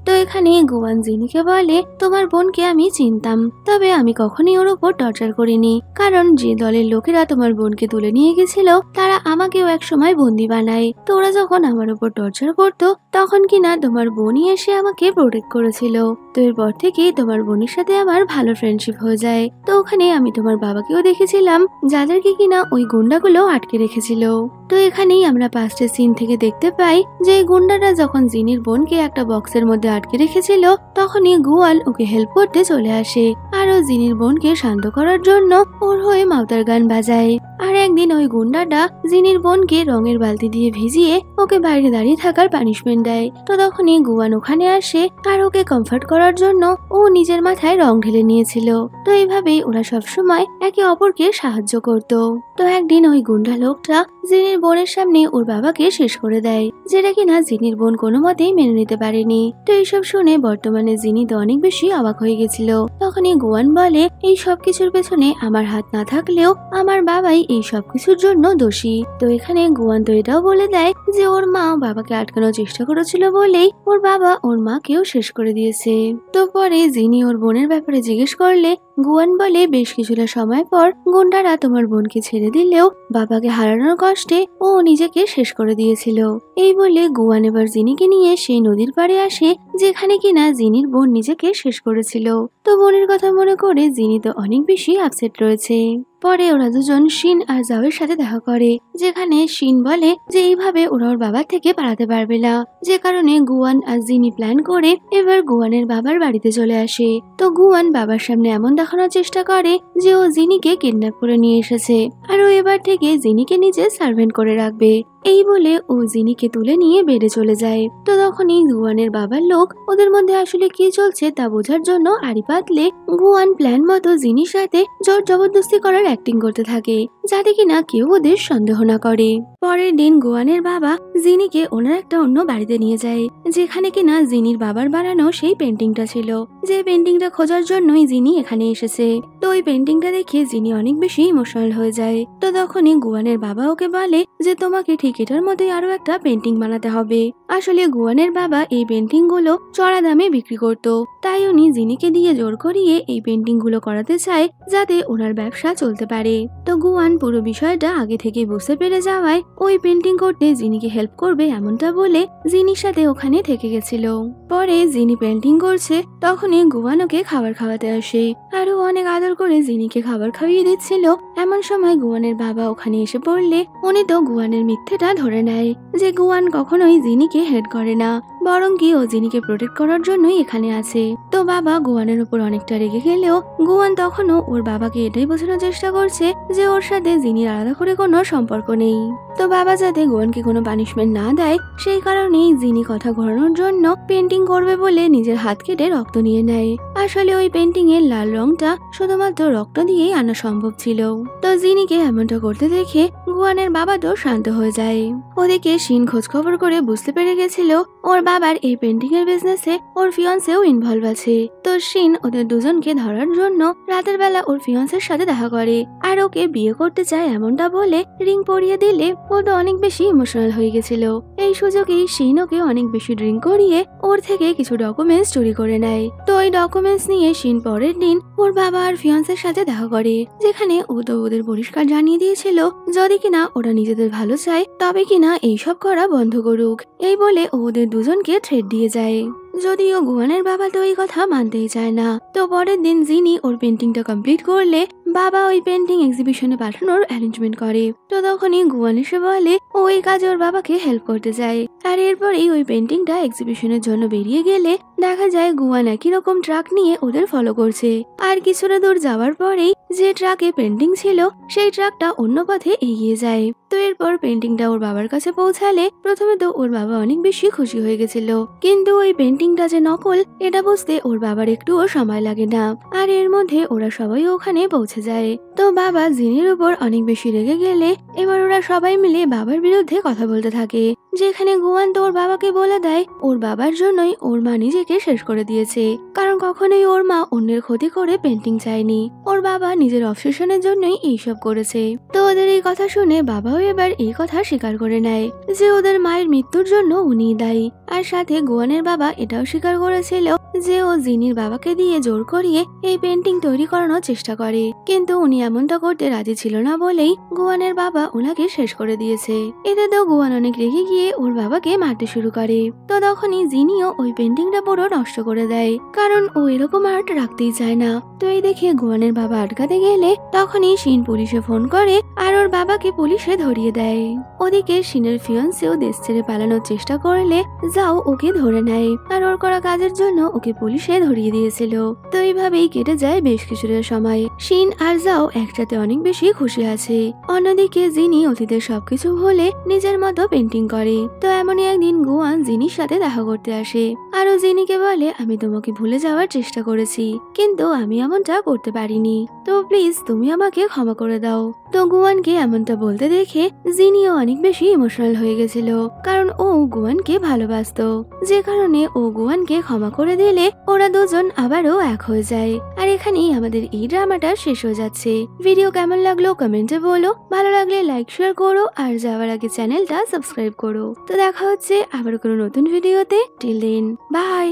তো এখানে গুয়ান জিনিকে বলে, তোমার বোনকে আমি চিনতাম, তবে আমি কখনই ওর উপর টর্চার করিনি, কারণ যে দলের লোকেরা তোমার বোনকে তুলে নিয়ে গেছিল তারা আমাকেও এক সময় বন্দি বানায়। তো ওরা যখন আমার উপর টর্চার করতো তখন কিনা তোমার বোনই এসে আমাকে প্রোটেক্ট করেছিল। তো এরপর থেকে তোমার বোনের সাথে আমার ভালো ফ্রেন্ডশিপ হয়ে যায়। তো ওখানে আমি তোমার বাবাকেও দেখেছিলাম, যাদেরকে কিনা ওই গুন্ডাগুলো আটকে রেখেছিল। তো এখানেই আমরা পাস্টের সিন থেকে দেখতে পাই যে গুন্ডারা যখন জিনির বোনকে একটা বক্সের মধ্যে আটকে রেখেছিল তখনই গুয়ান ওকে হেল্প করতে চলে আসে আর ও জিনির বোনকে শান্ত করার জন্য ওর হয়ে মাউতার গান বাজায়। আর একদিন ওই গুন্ডাটা জিনির বোনকে রঙের বালতি দিয়ে ভিজিয়ে ওকে বাইরে দাঁড়িয়ে থাকার পানিশমেন্ট দেয়। তো তখনই গুয়ান ওখানে আসে আর ওকে কমফর্ট করার জন্য ও নিজের মাথায় রং ঢেলে নিয়েছিল। তো এইভাবেই ওরা সবসময় একে অপরকে সাহায্য করত। তো একদিন ওই গুন্ডা লোকটা জিনির বোনের সামনে ওর বাবাকে শেষ করে দেয়, যেটা কিনা জিনির বোন কোনো মতেই মেনে নিতে পারেনি। তো এইসব শুনে বর্তমানে জিনি তো অনেক বেশি অবাক হয়ে গেছিল। তখনই গুয়ান বলে, এই সব কিছুর পেছনে আমার হাত না থাকলেও আমার বাবাই এই সব কিছুর জন্য দোষী। তো এখানে গুয়ান তো এটাও বলে দেয় যে ওর মা বাবাকে আটকানোর চেষ্টা করেছিল বলেই ওর বাবা ওর মাকেও শেষ করে দিয়েছে। তো পরে জিনি ওর বোনের ব্যাপারে জিজ্ঞেস করলে গুয়ান বলে, বেশ কিছুটা সময় পর গুন্ডারা তোমার বোনকে ছেড়ে দিলেও বাবাকে হারানোর কষ্টে ও নিজেকে শেষ করে দিয়েছিল। এই বলে গুয়ান এবার জিনিকে নিয়ে সেই নদীর পাড়ে আসে যেখানে কিনা জিনির বোন নিজেকে শেষ করেছিল। তো বোনের কথা মনে করে জিনি তো অনেক বেশি আপসেট রয়েছে। পরে ওরা দুজন শিন আর জাওয়ের সাথে দেখা করে, যেখানে শিন বলে যে এইভাবে ওরা ওর বাবার থেকে পালাতে পারবে না, যে কারণে গুয়ান আর জিনি প্ল্যান করে এবার গুয়ানের বাবার বাড়িতে চলে আসে। তো গুয়ান বাবার সামনে এমন দেখানোর চেষ্টা করে যে ও জিনিকে কিডন্যাপ করে নিয়ে এসেছে আর ও এবার থেকে জিনিকে নিজে সার্ভেন্ট করে রাখবে। এই বলে ও জিনিকে তুলে নিয়ে বেডে চলে যায়। তো তখনই গুয়ানের বাবার লোক ওদের মধ্যে আসলে কি চলছে তা বোঝার জন্য আড়ি পাতলে গুয়ান প্ল্যান মতো জিনির সাথে জোর জবরদস্তি করার অ্যাক্টিং করতে থাকে, যাতে কিনা কেউ ওদের সন্দেহ না করে। পরের দিন গুয়ানের বাবা জিনিকে ওনার একটা অন্য বাড়িতে নিয়ে যায়, যেখানে কিনা জিনির বাবার বানানো সেই পেন্টিংটা ছিল, যে পেন্টিংটা খোঁজার জন্যই জিনি এখানে এসেছে। তো ওই পেন্টিংটা দেখে জিনি অনেক বেশি ইমোশনাল হয়ে যায়। তো তখনই গুয়ানের বাবা ওকে বলে যে তোমাকে ঠিক এটার মতোই আরো একটা পেন্টিং বানাতে হবে। আসলে গুয়ানের বাবা এই পেন্টিং গুলো চড়া দামে বিক্রি করত, তাই উনি জিনিকে দিয়ে জোর করিয়ে এই পেন্টিং গুলো করাতে চায়, যাতে ওনার ব্যবসা চলতে পারে। তো গুয়ান পুরো বিষয়টা আগে থেকে বুঝতে পেরে যাওয়ায় ওই পেন্টিং করতে জিনিকে হেল্প করবে এমনটা বলে জিনির সাথে ওখানে থেকে গেছিল। পরে জিনি পেন্টিং করছে, তখনই গুয়ান ওকে খাবার খাওয়াতে আসে, আরো অনেক আদর করে জিনিকে খাবার খাইয়ে দিচ্ছিল। এমন সময় গুয়ানের বাবা ওখানে এসে পড়লে উনি তো গুয়ানের মিথ্যেটা ধরে নেয় যে গুয়ান কখনোই জিনিকে হেড করে না, বরং কি ও জিনিকে প্রোটেক্ট করার জন্যই এখানে আছে। তো বাবা গুয়ানের উপর অনেকটা রেগে গেলেও গুয়ান তখনও ওর বাবাকে এটাই বোঝানোর চেষ্টা করছে যে ওর সাথে জিনির আলাদা করে কোনো সম্পর্ক নেই। তো বাবা যাতে গুয়ানকে কোনো পানিশমেন্ট না দেয় সেই কারণেই জিনি কথা ঘোরানোর জন্য পেন্টিং করবে বলে নিজের হাত কেটে রক্ত নিয়ে নেয়। আসলে ওই পেন্টিং এর লাল রংটা শুধুমাত্র রক্ত দিয়েই আনা সম্ভব ছিল। তো জিনিকে এমনটা করতে দেখে গুয়ানের বাবা তো শান্ত হয়ে যায়। ওদিকে শিন খোঁজ খবর করে বুঝতে পেরে গেছিল ওর বাবার এই পেন্টিং এর বিজনেসে ওর ফিয়ান্সেও ইনভলভ আছে। তো শিন ওদের দুজনকে ধরার জন্য রাতের বেলা ওর ফিয়ান্সের সাথে দেখা করে আর ওকে বিয়ে করতে চায় এমনটা বলে রিং পরিয়ে দিলে ও তো অনেক বেশি ইমোশনাল হয়ে গেছিল। এই সুযোগেই শিন ওকে অনেক বেশি ড্রিঙ্ক করিয়ে ওর থেকে কিছু ডকুমেন্টস চুরি করে নেয়। তো ওই ডকুমেন্টস নিয়ে শিন পরের দিন ওর বাবা আর ফিয়ান্সের সাথে দেখা করে, যেখানে ও তো ওদের পরিষ্কার জানিয়ে দিয়েছিল যদি কিনা ওরা নিজেদের ভালো চায় তবে কিনা এইসব করা বন্ধ করুক। এই বলে ওদের দুজনকে থ্রেট দিয়ে যায়। যদিও গুয়ানের বাবা তো এই কথা মানতেই চায় না। তো পরের দিন জিনি ওর পেন্টিংটা কমপ্লিট করলে বাবা ওই পেন্টিং এক্সিবিশনে পাঠানোর অ্যারেঞ্জমেন্ট করে। তো তখনই গুয়ান এসে বলে ও এই কাজে ওর বাবাকে হেল্প করতে যায়। আর এরপরেই ওই পেন্টিংটা এক্সিবিশনের জন্য বেরিয়ে গেলে দেখা যায় গুয়ান একই রকম ট্রাক নিয়ে ওদের ফলো করছে। আর কিছুটা দূর যাওয়ার পরেই যে ট্রাকে পেন্টিং ছিল সেই ট্রাকটা অন্য পথে এগিয়ে যায়। তো এরপর পেন্টিংটা ওর বাবার কাছে পৌঁছালে প্রথমে তো ওর বাবা অনেক বেশি খুশি হয়ে গেছিল, কিন্তু ওই পেন্টিংটা যে নকল এটা বুঝতে ওর বাবার একটুও সময় লাগে না। আর এর মধ্যে ওরা সবাই ওখানে পৌঁছে যায়। তো বাবা জিনির উপর অনেক বেশি রেগে গেলে এবার ওরা সবাই মিলে বাবার বিরুদ্ধে কথা বলতে থাকে, যেখানে গুয়ান তো ওর বাবাকে বলে দেয় ওর বাবার জন্যই ওর মা নিজেকে শেষ করে দিয়েছে, কারণ কখনোই ওর মা অন্যের ক্ষতি করে পেন্টিং চায়নি, ওর বাবা নিজের অবসেশনের জন্যই এইসব করেছে। তো ওদের এই কথা শুনে বাবাও এবার এই কথা স্বীকার করে নেয় যে ওদের মায়ের মৃত্যুর জন্য উনি দায়ী। আর সাথে গুয়ানের বাবা এটাও স্বীকার করেছিল যে ও জিনির বাবাকে দিয়ে জোর করিয়ে এই পেন্টিং তৈরি করানোর চেষ্টা করে, কিন্তু উনি এমনটা করতে রাজি ছিল না বলেই গুয়ানের বাবা ওনাকে শেষ করে দিয়েছে। এতে তো গুয়ান অনেক রেগে গিয়ে ওর বাবাকে মারতে শুরু করে। তো তখনই জিনিও ওই পেন্টিংটা পুরো নষ্ট করে দেয়, কারণ ও এরকম আর্ট রাখতেই চায় না। তো এই দেখে গুয়ানের বাবা আটকাতে গেলে তখনই শিন পুলিশে ফোন করে আর ওর বাবাকে পুলিশে ধরিয়ে দেয়। ওদিকে শিনের ফিয়ান্সেও দেশ ছেড়ে পালানোর চেষ্টা করলে যাও ওকে ধরে নেয় আর ওর করা কাজের জন্য ওকে পুলিশে ধরিয়ে দিয়েছিল। তো এইভাবেই কেটে যায় বেশ কিছুটা সময়। শিন আর যাও একসাথে অনেক বেশি খুশি আছে। অন্যদিকে জিনি অতীতের সবকিছু ভুলে নিজের মতো পেন্টিং করে। তো এমনই একদিন গুয়ান জিনির সাথে দেখা করতে আসে আর ও জিনিকে বলে আমি তোমাকে ভুলে যাওয়ার চেষ্টা করেছি, কিন্তু আমি এমনটা করতে পারিনি, তো প্লিজ তুমি আমাকে ক্ষমা করে দাও। তো গুয়ানকে এমনটা বলতে দেখে জিনিও অনেক বেশি ইমোশনাল হয়ে গেছিল, কারণ ও গুয়ানকে ভালোবাসতো, যে কারণে ও গুয়ানকে ক্ষমা করে দিলে ওরা দুজন আবারও এক হয়ে যায়। আর এখানেই আমাদের এই ড্রামাটা শেষ হয়ে যাচ্ছে। ভিডিও কেমন লাগলো কমেন্টে বলো, ভালো লাগলে লাইক শেয়ার করো আর যাওয়ার আগে চ্যানেলটা সাবস্ক্রাইব করো। তো দেখা হচ্ছে আবার কোনো নতুন ভিডিওতে। Till then by.